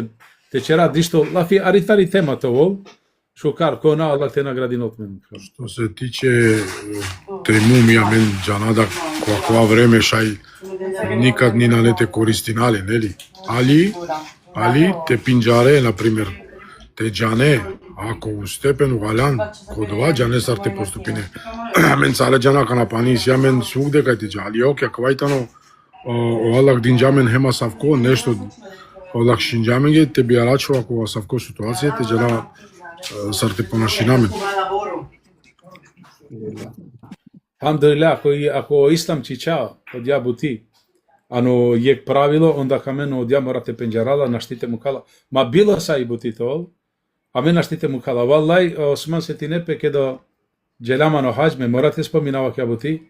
те чера дишто лафи аритари темата вол, шукар кона Allah те награди нотмен. Што се тиче темум ја мен џанада која време шај никад ни на не те користинали, нели? Али те пинџаре, например, те џане, ако у степен угалан, кодова џане сар те поступине. Мен сале џана канапанис, ја мен сугде кај те џали, оке, кавајтано, Олак динџамен хема савко, нешто олак шинџаменге, те биарачо ако савко ситуација, те џана сар те понашинамен. Алхамдулилlah, ако ислам чича од ја бути, ано јек правило, онда камено од ја морате пенџарала, наштите му кала. Ма било са и бутите ол, а ме наштите му кала. Валлај, Осман се ти непе кедо џеламано хаџме, морате споминава ќе бути,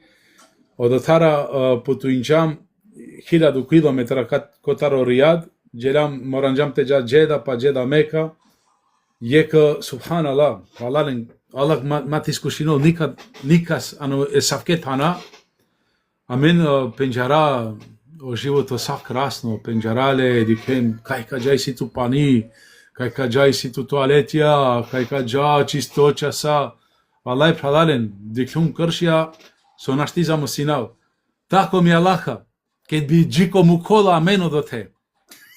од отара путуинџам 1000 километра котаро Ријад, џелам моранџам те џеда па џеда Мека, јека субханалlah, халален, Allah мат искушино никас ано е савкетана, а мен пенџара о живото сав красно, пенџарале дикен кај каѓај си ту пани, кај каѓај си ту туалетија, кај каѓа чисточа са, валај халален, диклум кршија со наштизамо синал. Тако ми Аллаха, ке би џико му кола амено до те.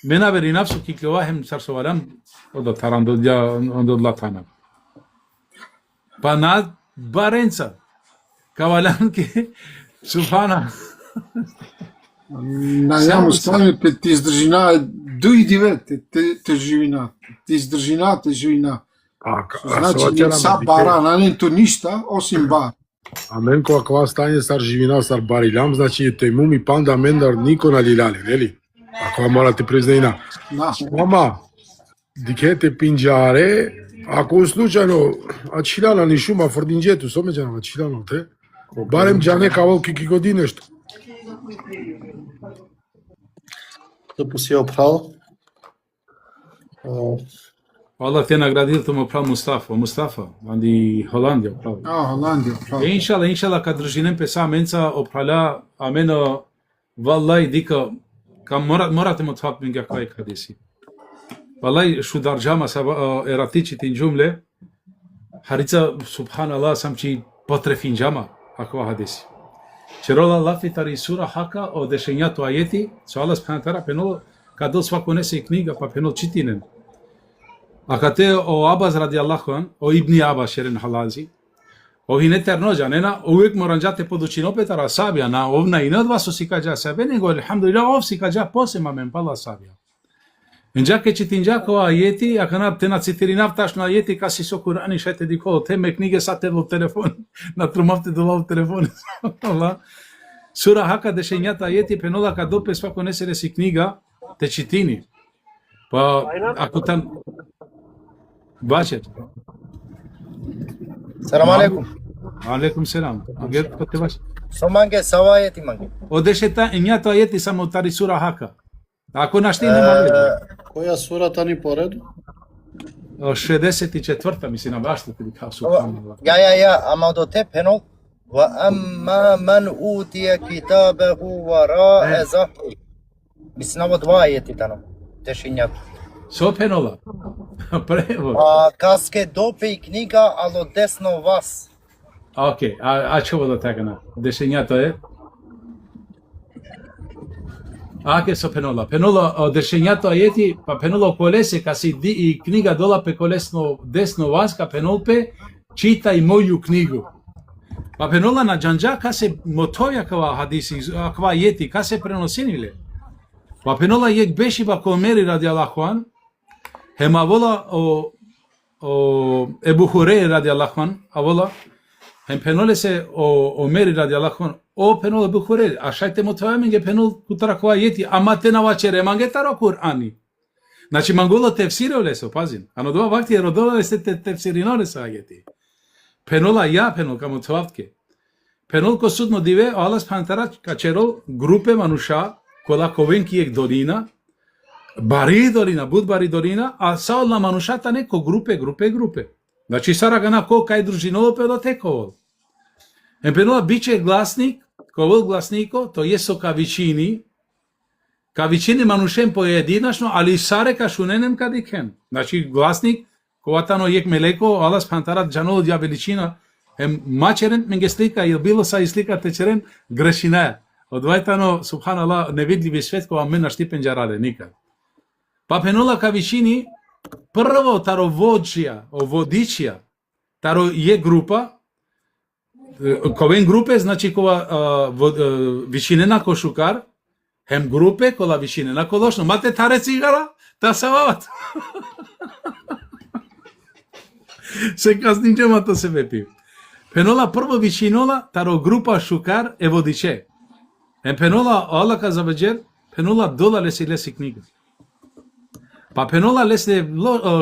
Мена вери нафсу ки кловахем сарсоварам од таран до латана. Па на баренца, кавалянки, субхана. Најамо стави ти издржина дојдиве те живина. Ти издржина те живина. Значи не са бара, на нето ништа, осим бар. А мен кога стање сар живина, сар барилам, значи темум и панда мендар нико на лилале, нели? Ако морате признајна. Ама, дикете пинџаре, ако случајно ачилана ни шума фординџету, сомеџана ачилана те, барем џане кавал ки години нешто. Допу си опрал. Allah te nagradil tu opral Mustafa, andi Holandија опрал. Holandија опрал. Иншалlah кад држинем песа менца опрала, амено валлај дика кам морате му тват менга кај кадеси. Валлај шу дарџама са ератичите инџумле, харица субханалlah сам чи потрефин џама ако хадеси. Черола лафи тари сура хака о дешењато ајети, со Allah спханатара пенол кадол свако несе книга па пенол читинен. А кате о Абаз ради Аллаху о Ибни Абас шерен халази, о хинетер ножа, нена, увек моранџате подучин опет ара сабија, на овна и надва со сикаџа себе, него, алхамдулилlah, ов сикаџа посема мен пала сабија. Енџаке читинџакова ајети, а кана те на цитиринав ташно ајети, каси со Курани шете диколо, теме книге са те во телефон, на трумавте дола во телефон. Сура хака дешењата ајети, пенола ка допе свако несере си книга, те читини. Па, ако там... Бачет. Салам алейкум. Алейкум селам. Агет коте баш. Со манге сава ајети манге. Одешета ењато ајети само тари сура хака. Ако нашти нема веќе. Која сурата ни пореду? 64-та мисли на башта ти као субханаллах. Ја, ама до те пенол. Ва амма ман утија китабаху вара'a захри. Мисли на во два ајети тано. Тешињато. Со пенола. Превод. Каске допе и книга, ало десно вас. Окей, а чего да така на? Дешењато е? Аке со пенола. Пенола дешењато ајети, па пенола колесе, каси и книга дола пе колесно десно вас, ка пенолпе, читај моју книгу. Па пенола на џанџа, ка се мотоја кава хадиси, кава ајети, ка се преносиниле. Па пенола јек беши ба комери ради Аллахуан, хемавола о Ебу Хурейре ради Аллахуан, авола, хем пеноле се о Мери ради Аллахуан, о пенол Ебу Хурейре, а шајте му тоа менге пенол кутара која јети, ама те навачере манге таро Кур'ани. Значи мангола тефсире лесо, пазин, ано доа вакти е родола лесе тефсирино леса јети. Пенола ја пенол каму твавтке. Пенол ко судно диве, Аллах спантара качерол групе мануша, кола ковенки ек долина, бари долина, буд бари долина, а саол на манушата не ко групе. Значи сара гана ко кај дружиноло пе до тековол. Пенола биче гласник, ковол гласнико, то е со кавичини манушен поединашно, али саре кашуненем кадикен. Значи гласник, коватано ек мелеко, Аллах спантара джанол дја величина, мачерен менге слика, јел било са и слика течерен, грешина. Одвајтано, субханаллах, невидливи свет кога мен на штипен джарале, никад. Па пенола кавичини, прво таро водичија, таро е група, ковен групе, значи кога вишинена кошукар, хем групе, кола вишинена колошно, мате таре цигара, та савават. Се казнинчемато се вепи. Пенола прво вишинола, таро група шукар е водиче. Пенола, Аллах азаваџел, пенола дола леси книга. Па пенола лесе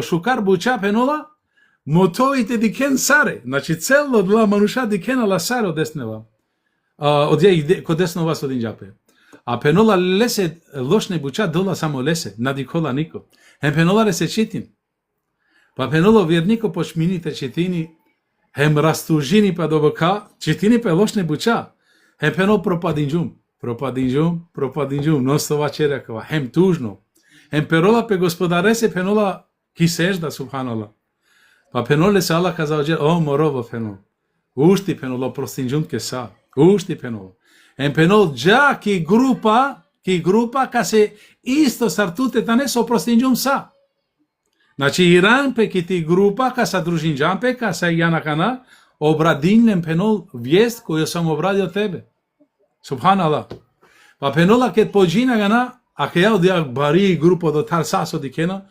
шукар буча пенола, мотовите дикен саре. Значи цело два мануша дикенала саре од деснева. Од ја ко деснова со один џапе. А пенола лесе лошне буча дола само лесе, надикола нико. Пенола лесе читин. Па пеноло вернико почмините читини, хем растужини па добока, читини па лошне буча. Пенол пропадинџум, ностова черекова, хем тужно. Перола пе господаресе, пенола кисежда, субханаллах. Па пеноле се Аллах азаваџел, о морово пенол. Ушти пеноло простинџум ке са. Ушти пенол. Пенол джа ки група ка се исто сартуте тане со простинџум са. Значи Иран пе ки ти група ка са дружинџам пе ка са јанакана, обрадинлем пенол виест која сам обрадио тебе. Субханаллах. Па пенола ке поџина гана, а ке ја одија бари група до тар сасо дикена,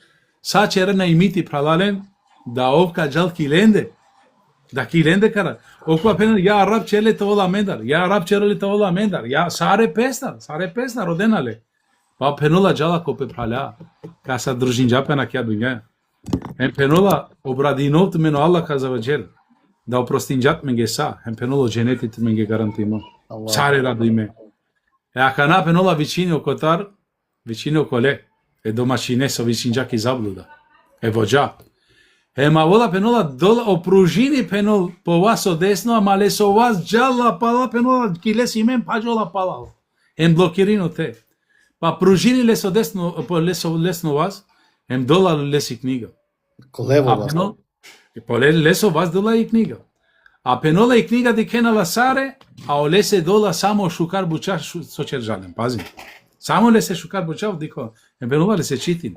са черена имити пралален, да овка джал киленде. Да киленде кара. Оква пенол, ја араб челе тавола мендар, ја араб челе тавола мендар, ја саре песна, роденале. Па пенола джала ко пе праля, ка са дружинџапе на кја дуња. Пенола обрадиновт мено Аллах азаваџел, да опростинџат менге са, пеноло дженетите менге гарантимо. Саре радуиме. Акана пенола вичини окотар, вичини околе, домашине со вичинџак и заблуда. Воџа. Мавола пенола дола опружини пенол по вас со десно, ама лесо вас джала пала пенола килес имен паџола палал. Блокирино те. Па пружини лесо десно, лесно вас, дола леси книга. Колево вас. Поле лесо вас дола и книга. А пенола и книга дикенала саре, а олесе дола само шукар буча со чержален. Пази. Само лесе шукар буча дико. Пенола лесе читин.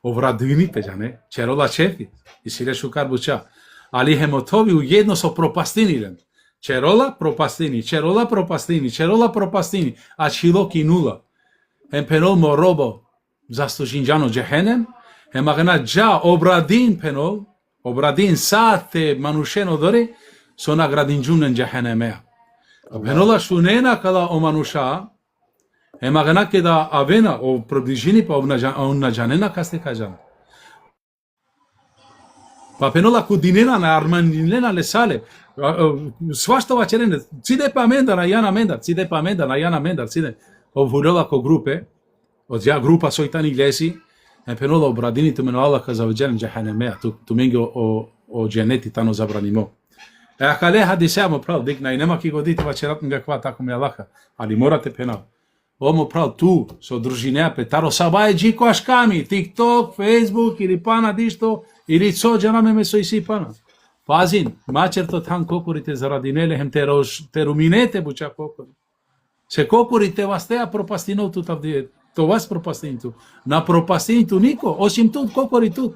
Оврадини пеџане, черола чефи. И силе шукар буча. Али хемотови уедно со пропастинилен. Черола пропастини, а шилоки нула. Пенол моробо заслужинџано джехенем, магана джа обрадин пенол, обрадин сате манушено дори, со наградинџунен джехенемеа. Пенола шунена кала о мануша, магана ке да авена о приближини па онаџанена касте кажан. Па пенола кудинена на арманинена лесале, сваштова черене, циде па мендар, на јана мендар, циде. Овулела ко групе, од ја група со итани глеси, пенола обрадините мено Аллах азаваџел джехенемеа, ту менге о дженети тано забранимо. Акале хадисе му прав, дикна и нема ки го дите вачерат каква тако ме Аллаха, али морате пенал. Омо прав ту, со дружинеа пе таро сабаје джико ашками, TikTok, Facebook или пана дишто, или соџана ме со исипана. Пазин, мачерто тан кокурите заради неле, хем те руминете буча кокури. Се кокурите вас теа пропастиновту тавдие, то вас пропастинту. На пропастинту нико, осим тут кокури тут.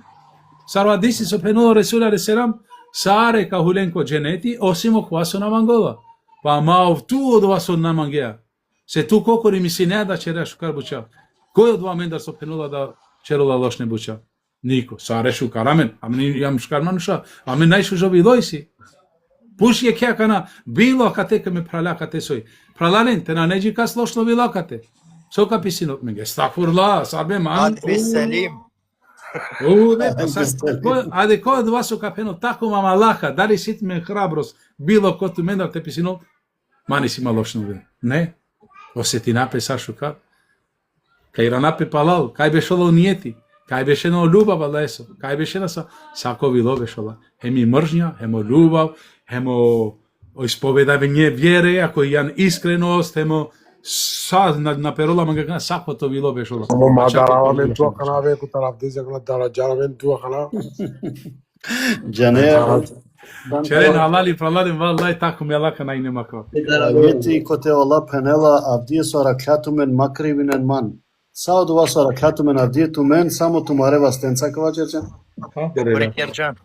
Сарвадиси со пеноло Ресул алейхиссалам, саре кахуленко дженети, осим оквасо на мангола. Па мав ту од вас од на мангеа. Се ту кокури ми си не да череа шукар буча. Кој од мендar со пенола да черола лош не буча? Нико. Саре шукар, амен. Амен јам шукар мануша. Амен најшу жоби лојси. Пуш е кјакана, било кате ке ме пралакате сој. Пралален, те на неđi кас лошно вилакате. Сока писинот меге. Стафурла, сабе ман. Веселим. Аде кој од вас сока пено тако мама лака, дали сит ме храброс, било коту мендар те писинот, мани си ма лошно вил. Не. Осети напе са шукар. Кај ранапе палал, кај бешоло нијети. Кај беше на љубав лесо, кај беше на сако вило бешола. Хеми мржња, хемо љубав, хемо исповедавање вјере, ако јан искреност, хемо са на перола мага сакото вило бешола. Ама даравамен туа кана веку тарафдеза кана дараџарамен туа кана. Џане, Черен алали пралален валлај тако ме лака најне мака. Јети коте ола пенела авдие со раклјатумен макривинен ман. Сао дова со раклјатумен авдие тумен само тумарева стенца кава Џерџан. Керџан.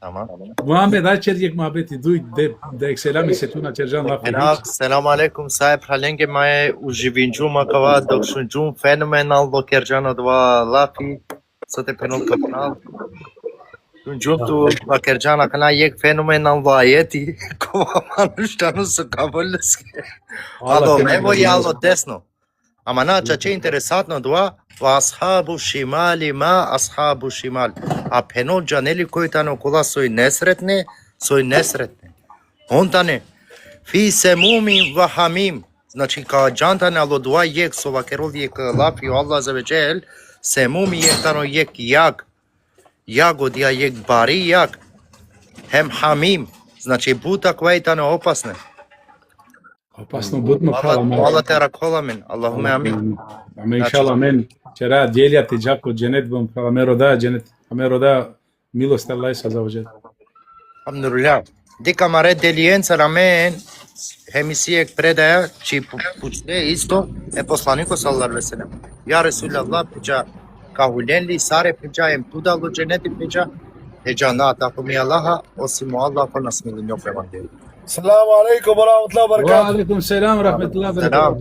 Tamam. Muhammed дай черџек мабети дуј де екселами се туна Џерџан лафи. Selam aleyküm sahip halenge mae uživinđu makava dokšunđum fenomenal do Kerđana dva lafi sa te penal kapnal. Unđum tu va Kerđana kana yek fenomenal vajeti kova manuštanu su kabolski. Alo mevo je alo desno. Ama na čače interesantno dva va ashabu šimali ma ashabu šimal. A penal džaneli koji tano kula soj nesretne. On tane fi semumim wa hamim. Znači kao džantane alo dva jek sova kerol jek lafi Allah za veđel semumi jek tano jek jag od ja jek bari jag hem hamim. Znači buta koje tane opasne. Опасно будно каламе. Allah te rakolamin. Allahume amin. Аме иншалла амен. Чера делјате џако џенет бом каламе рода џенет. Аме рода милост Аллах са завоџел. Alhamdulillah. Dika mare delijenca ramen hemisijek predaja či pučne isto poslaniko sallallahu alejhi ve sellem. Ja Resulullah pića kahulenli sare pića em tudalo ceneti pića ejana tako mi Allaha osim Allah pa nas milin yok evangelij. Assalamu alaikum wa rahmatullahi wa barakatuh. Wa alaikum salam wa rahmatullahi wa barakatuh.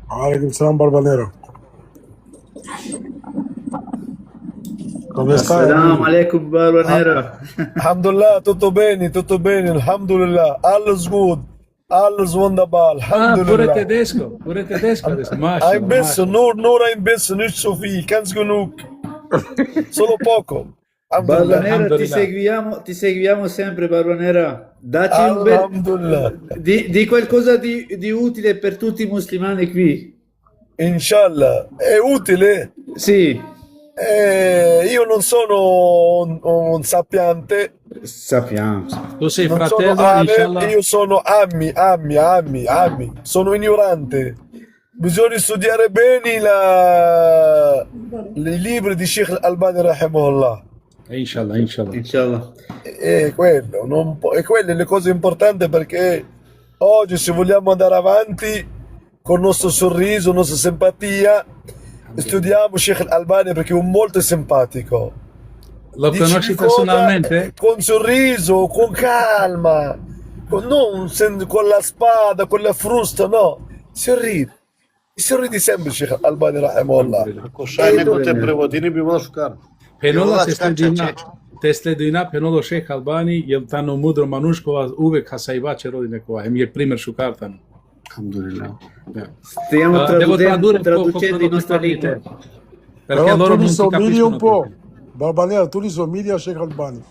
Alaikum salam Barbanero. Come stai? Assalamu alaikum Barbanero. Alhamdulillah, tutto bene, alhamdulillah. Alles gut, alles wunderbar, Pure alhamdulillah. tedesco adesso. Ein bisschen, nur ein bisschen, nicht so viel, ganz genug. Solo poco. Alhamdulillah. Barbanero, ti seguiamo sempre, Barbanero. Dacci un bel... Alhamdulillah. Di qualcosa di utile per tutti i musulmani qui. Inshallah. È utile? Sì, Io non sono un sapiente, sappiamo. Tu sei non sono fratello, Ale, inshallah. io sono Ammi. Sono ignorante. Bisogna studiare bene i libri di Sheikh Al-Albani rahimahullah. Inshallah. Inshallah. E quelle le cose importanti perché oggi se vogliamo andare avanti con il nostro sorriso, la nostra simpatia, studiamo Sheikh Al-Albani perché è molto simpatico. Lo Dici conosci cosa personalmente? Con sorriso, con calma, con la spada, con la frusta, no. Sorridi sempre Sheikh Al-Albani rahimahullah. Ако шај некој те преводи, не би било шукар. Пенола те следина, Пеноло Шех Албани, јел тано мудро манушкова, увек хасајбаче роди некова, ем је пример шукар тано. Алхамдулилlah. Stiamo traducendo in nostra lingua. Perché Però loro tu li non ti somigli un capiscono. po'. Barbanero, tu li somigli a Sheikh Albani.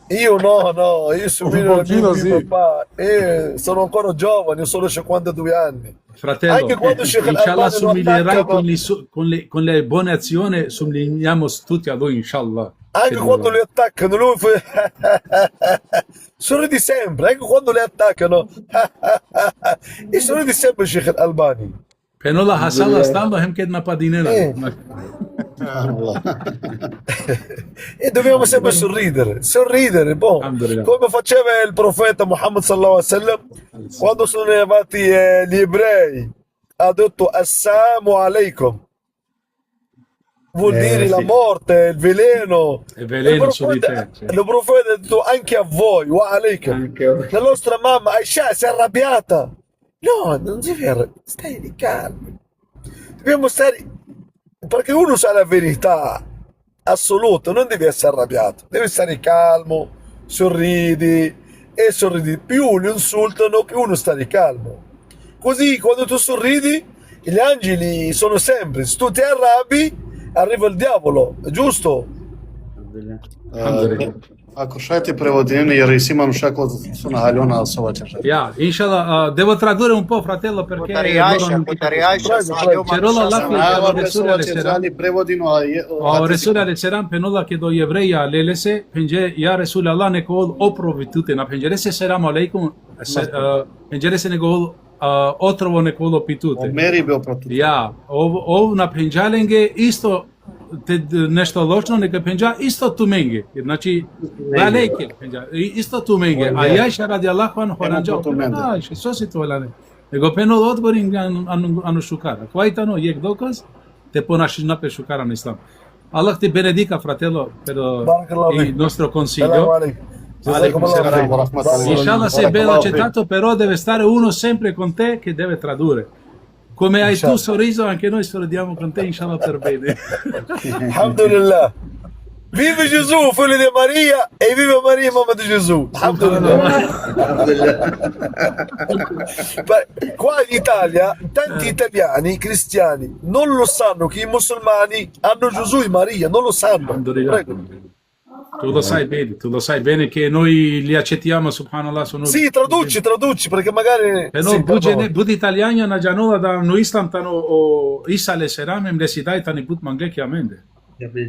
Io no, io sono pochino mio sì. papà e sono ancora giovane, ho solo 52 anni. Fratello, Anche quando Sheikh inshallah Al-Albani lo somiglierai attaccano- con le buone azioni, somigliamo tutti a lui, inshallah. Anche quando li attaccano, lui fa... sorridi sempre, anche quando li attaccano. E sorridi sempre Sheikh Al-Albani. Penola hasala stando hem ked napadinela. E dobbiamo sempre sorridere, boh. Alhamdulillah. Come faceva il profeta Muhammad sallallahu alaihi wasallam quando sono arrivati gli ebrei, ha detto assalamu alaikum. Vuol dire la sì. morte, il veleno. Il veleno su di te, sì. Il profeta ha detto anche a voi, wa alaikum. Anche a voi. La nostra mamma Aisha si è arrabbiata. No, non devi arrabbiare, stai di calmo. perché uno sa la verità assoluta, non devi essere arrabbiato, devi stare calmo, sorridi e sorridi. Più lo insultano, più uno sta di calmo. Così quando tu sorridi, gli angeli sono sempre, se tu ti arrabbi, arriva il diavolo, è giusto? Ако шајте преводиме, jer si imam šako su na Aljona Sovača. Ja, inshallah, devo tradurre un po', fratello, perché Cerola Lafi prevodino o Resul Aleyhisselam penula che do evreia lelese, penge ya Resul Allah ne kol oprovitute na pengerese selam aleikum, pengerese ne kol otrovo ne kol opitute. Meri be opitute. Ja, na penjalenge isto nešto ločno, neka penđa isto tu menge. Znači, valeke penđa, isto tu menge. A Jaša radijallahu anhu horanđao, što si to lane? Nego peno odgovorim anu šukara. Kvajtano, jek dokaz, te ponašiš nape šukara na islam. Allah ti benedica, fratello, per il nostro consiglio. Inshallah sei bello accettato, però deve stare uno sempre con te che deve tradurre. Come hai tu sorriso, anche noi sorridiamo con te, inshallah, per bene. Alhamdulillah. Vive Gesù, figlio di Maria, e vive Maria, mamma di Gesù. Alhamdulillah. Qua in Italia, tanti italiani cristiani non lo sanno che i musulmani hanno Gesù e Maria, non lo sanno. Prego. Tu lo sai bene che noi li accettiamo, subhanallah. Sì, traduci, perché magari... Però budi italiani hanno già nulla da noi islam tano o Isa le seramem le sidai tani but mangle chiamende.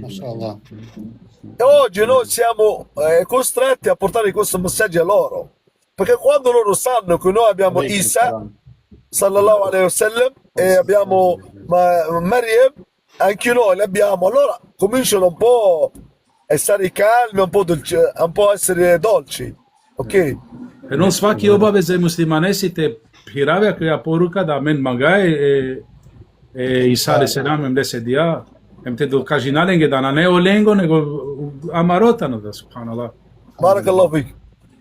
Mashallah. E oggi noi siamo costretti a portare questo messaggio a loro, perché quando loro sanno che noi abbiamo Isa, sallallahu alaihi wasallam, e abbiamo Maryam, anche noi li abbiamo, allora cominciano un po' essere calmi, un po' essere dolci, ok? E non svaki obaveze muslimanesi te pirave koja poruka da men magaje Isa alejhi selam le sedia em te do kažinalenge da na ne olengo nego amarotano da subhanallah. Barakallahu fik.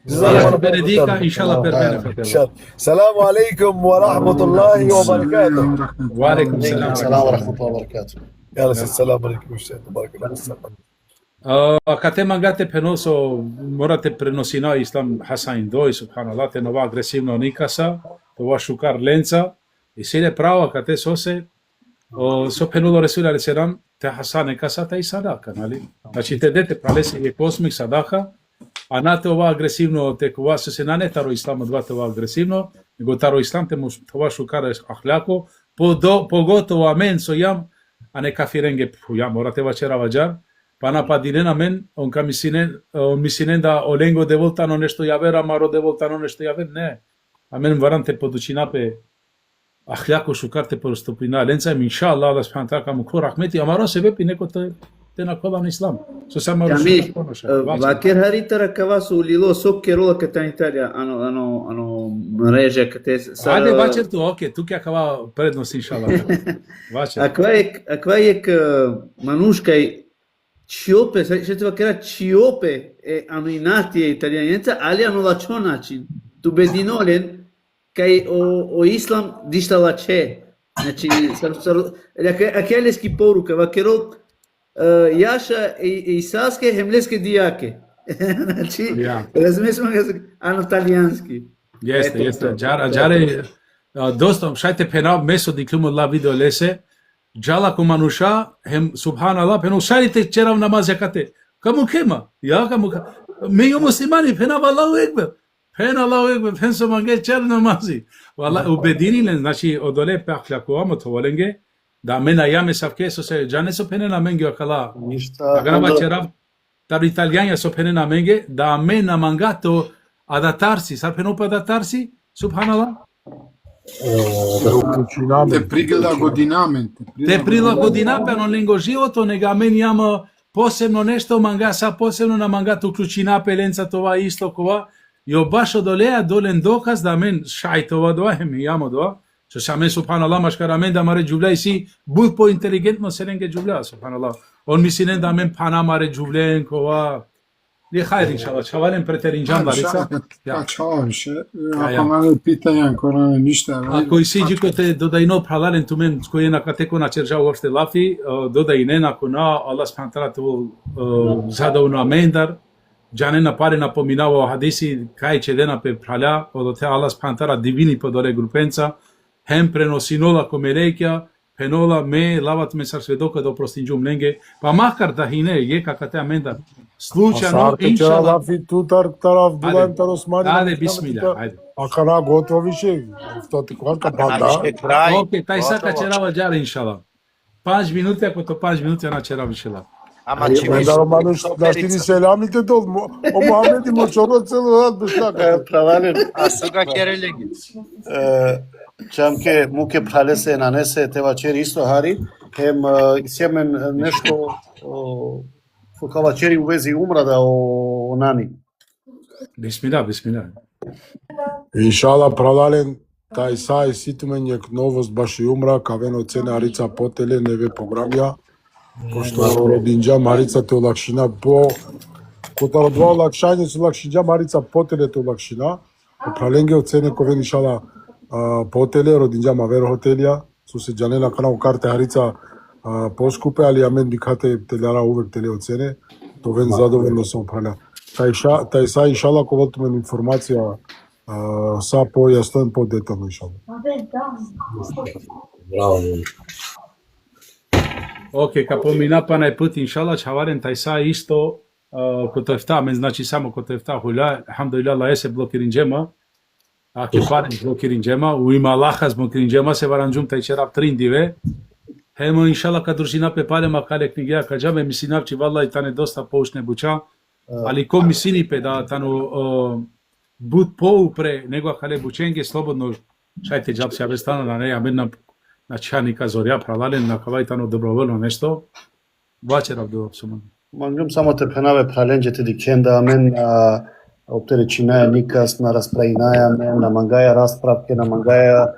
Allah benedica, inshallah, per bene, fratello. Assalamu alaikum wa rahmatullahi wa barakatuh. Wa alaikum salam wa rahmatullahi wa barakatuh. Yalla, assalamu alaikum, barakallahu. Kad te mangate penoso, morate prenosina islam Hasan 2, subhanallah, te nova agresivno nikasa, to va šukar lenca, i sile pravo kad te sose, so penulo Resul alejhi selam, te Hasan nikasa ta i sadaka, nali? Znači te dete pralese je kosmik sadaka, a na te ova agresivno, te kova se ne taro islamo dva te ova agresivno, nego taro islam te va šukar ahlako, pogotovo amen so jam, a ne kafirenge jam, morate vačera vađar, pa napadinen amen, on misinen da olengo de voltano nešto javer, amaro de voltano nešto javer, ne. Amen varante poducinape ahljako šukarte porostopina lenca, inshallah, Allah subhanahu wa ta'ala kamu ko rahmeti, amaro se vepi neko te na kolan islam. So samo Jamil, vakir harita rakava su ulilo sok kerola kata in Italija, ano mreže kate sa... Ajde, vačer tu, ok, tu kja kava prednost, inshallah. Vačer. Akva je manuškaj Ciope, ще това кажа Ciope hanno i nati italianenza, ali hanno la ciò način. Tu bedinolen, kaj o islam dišta la če. Znači, akeleski poruka, vakero Jaša i Saske hemleske dijake. Znači, razumijemo ga, ano talijanski. Jeste. Đare, dosta, šajte penal meso di klumu la video lese, Jala ko manusha, subhanallah, peno šarite čerav namaz jakate. Kamu kema? Ja, kamu kema? Mi jo muslimani, pena Allahu ekber. Pena Allahu ekber, pen so mange čer namazi. Wallah, ubedini len, znači, odole pe ahlako amo to volenge, da mena jame savke, so se, džane so pene na menge akala. Agrava čerav, tar italijanja so pene na menge, da mena mangato adatarsi, sar peno pa adatarsi, subhanallah. Te prilagodiname. Te prilagodiname na lengo životo, nega meni jamo posebno nešto mangasa, posebno na mangato uključinape lenca tova isto kova, jo baš odolea dolen dokaz da men šajtova doa, hemi jamo doa, što se amen subhanallah maškar amen da mare džuvlej si, bud po inteligentno se lenge džuvlja, subhanallah. On misinen da men pana mare džuvlen kova, Li hajr inshallah. Шавален претеринџан Ларица. Чао ше. Ако нема питања, ако нема ништа. Ако сиđi ko te dodaino pralalen tu men ko je na kateko na čerža uopšte lafi, dodaine na kona Allah subhanahu wa ta'ala tu zadao na mendar. Jane na pare napominao hadisi kaj će dena pe prala, od te Allah subhanahu wa ta'ala divini podore grupenca, hem prenosinola komelekja, penola me lavat me sar svedoka do prostinđum lenge, pa makar da hine je kakate amenda. Slučajno, inshallah. Лафи тутар тарав дулаем таросмани. Ajde, bismillah, ajde. Акара готовише, што ти кварка бада. Наште крај. Ok, taj saka čerava džara inshallah. 5 minuti, ako to 5 minuti, ona čerava inshallah. Ама чи виш. Мендар мануш даштини селамите дол. О Мухамеди мочоро цело рад бештака. Пралален, Асуга керелеги. чамке муке пралесе нанесе те вачери исто хари, хем семен нешто фука вачери увези умрада о нани. Bismillah, bismillah. Иншала пралален тај сај ситумен јек новост баш и умра, кавено цене Арица потеле неве програмија, кој што родинџа Марица те олакшина по котаро два олакшање со олакшинџа Марица потеле те олакшина, праленге оцене ковен иншала потеле родинџа мавер хотелија, со се џанена канал карте Арица поскупе, али амен дикате телара увек теле оцене, то вен задоволно се опраля. Тај са иншала ковалтумен информација са појаснен по детално иншала. Ok, ka pomina pa najput inshallah čhavaren taj sa isto kod efta, men znači samo kod efta hula, alhamdulillah Allah se blokirin džema, a ke paren blokirin džema, u ima Allaha blokirin džema se varanđum taj čerap trindive, hemo inshallah kad družina pe pale makale knjigija kađame, misinavči vallahi tane dosta poučne buča, ali ko misini pe da tano bud poupre nego kale bučenge, slobodno šajte džab se abestana na ne, amen началника зорја пралален на кавајтано доброволно нешто вачерав до суман Мангам само те пенаве праленџете дикенда мен оптеречинаја никас на расправинаја мен на мангаја расправке на мангаја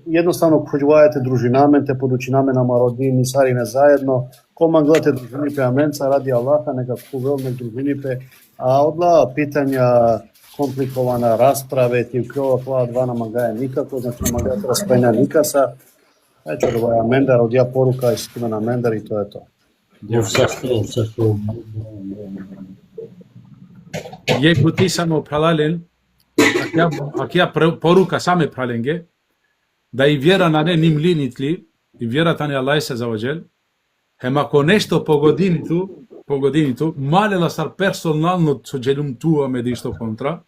едноставно појувајате дружинамен те подучинаме на мародини сарине заедно ко манглате дружинипе аменца ради Аллаха нека повелме дружинипе а одла питања компликована расправе ти укрова тоа два на мангаја никако значи на мангаја расправинаја никаса Ето ова е Мендар, одја порука и стиме на Мендар и тоа е тоа. Јек бути само пралален, ако ја порука саме праленге, да и вера на не ним линитли, и верата на Аллах се заваđel, хем ако нешто погодиниту, малела сар персонално соđelum туа медишто контра,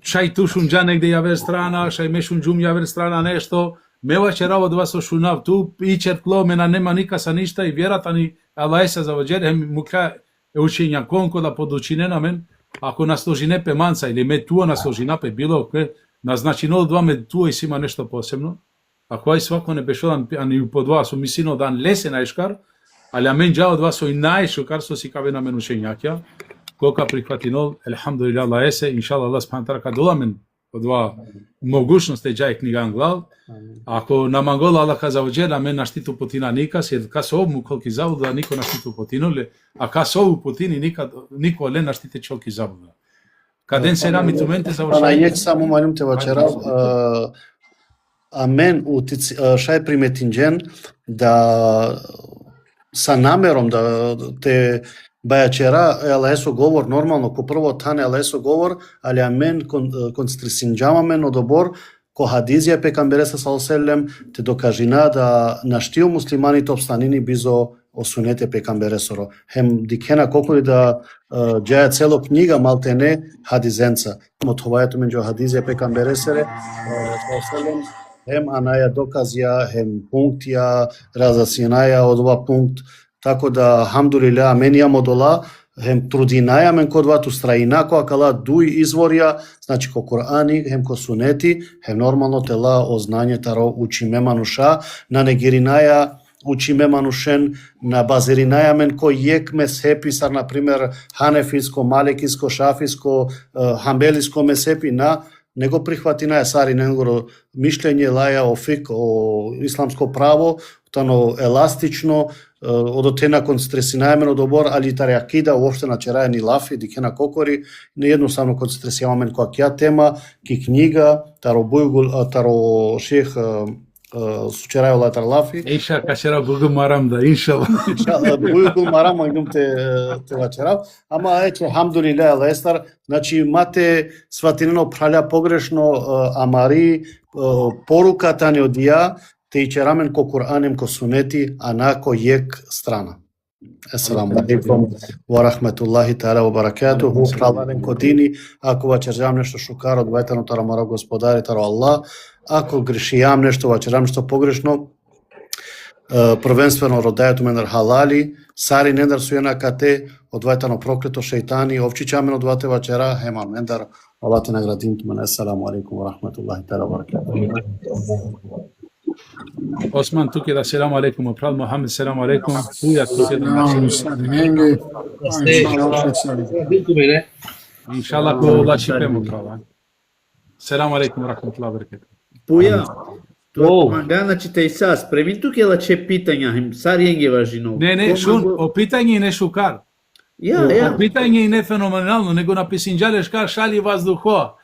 шај тушунџа негде јавер страна, шај мешунџум јавер страна нешто, Мева вчера од вас ошунав ту и черкло мена нема никаса ништа и верата ни Аллах се заваđel хем мука учења конко да подучинена мен ако наслужине пе манца или ме туа наслужина пе било ке назначино два ме туа и сима нешто посебно ако ај свако не бешодан ани по два со мисино дан лесе најшкар али амен џа од вас и најшкар со си каве на мен учењаќа кока прихватинол елхамдулилlah Аллах се иншалла Аллах субхана тала кадола од два могушности џај книга англал ако на мангола Аллах заваđel амен наштиту потина никас јер касо му колки завуда нико наштиту потинуле а касо потини нико ле наштите чолки завуда каден се рами тументе завршај На јек само малум те вачера амен шај приметинџен да са намером да те Бајачера елесо говор нормално ко прво тане елесо говор али амен констрисинџамамен одобор ко хадизија пекамбереса салселем те докажина да наштио муслиманите обстанини бизо осунете пекамбересоро хем дикена колку и да џаја цело книга малтене хадизенца мотовајето меѓу хадизија пекамбересере салселем хем анаја доказија хем пунктија разасинаја од ова пункт Tako da, alhamdulillah, men imamo dola, hem trudinaja men kod vat ustrajina, ko akala duj izvorja, znači ko Kur'ani, hem ko suneti, hem normalno tela o znanje taro uči memanuša, na negirinaja uči memanušen, na bazirinaja men ko jek meshepi, sar na primer hanefijsko, malekijsko, šafijsko, hambelijsko meshepi na nego prihvatinaja sari nego mišljenje laja o fik, o islamsko pravo, tano elastično, одотена кон стресинаемен одобор, али таре акида, уопште на чераени лафи, дикена кокори, не едноставно кон стресијамен која кја тема, ки книга, таро бујгул, таро шех сучерај олатар лафи. Иша кашера бугу марам да, иншалла. Бујгул марам, идум те вачерав. Ама ече, хамдулиле, лестар, значи мате сватинено праља погрешно, амари, поруката не одија, те и черамен ко Куранем, ко сунети, а нако јек страна. Есаламу алейкум ва рахметуллахи таала ва баракатуху. Правален кодини, ако вачерјам нешто шукар од вајтано тарамара господари таро Аллах, ако грешијам нешто, вачерјам нешто погрешно, првенствено родајето менар халали, сари нендар сујена кате, од вајтано проклето шејтани, овчичамен од вате вачера, хеман мендар, Аллах те наградим тумен. Есаламу алейкум ва рахметуллахи таала ва баракатуху. Осман туке да селам алейкум, прал Мухамед селам алейкум. Туја туке да иншалла ко лачи пемо права. Селам алейкум рахметуллахи ва баракатуху. Пуја, мангана че те сас, премин туке лаче питања, хим сариенге важино. Не, шун, о питање не шукар. Ја. О питање и не феноменално, него на писинџале шкар шали ваздухо.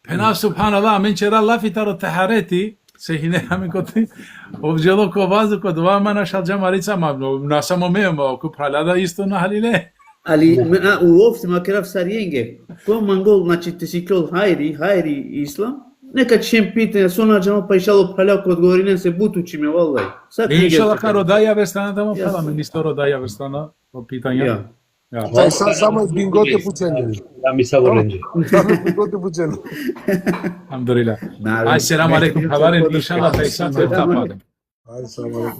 Пена субханаллах, мен чера лафи таро тахарети, се хинеаме коти, обџело ко ваздухо, два мана шалџа марица, ма на само мејамо, ко пралада исто на халиле. Али уопште макарав сариенге, ко мангол, значи те си клол хајри ислам, нека чем питање, со наđamo па иншало праља ко одговоринен се бутучиме, валлај. Иншалла ка родаја верстана да фаламе, нисто родаја верстана по питања. Само бинготе пучење. Ja mi samo ređe. Бинготе пучење. Alhamdulillah. Aj, selam alaikum, havaren, inšallah, da i sad se tapadem. Aj, samo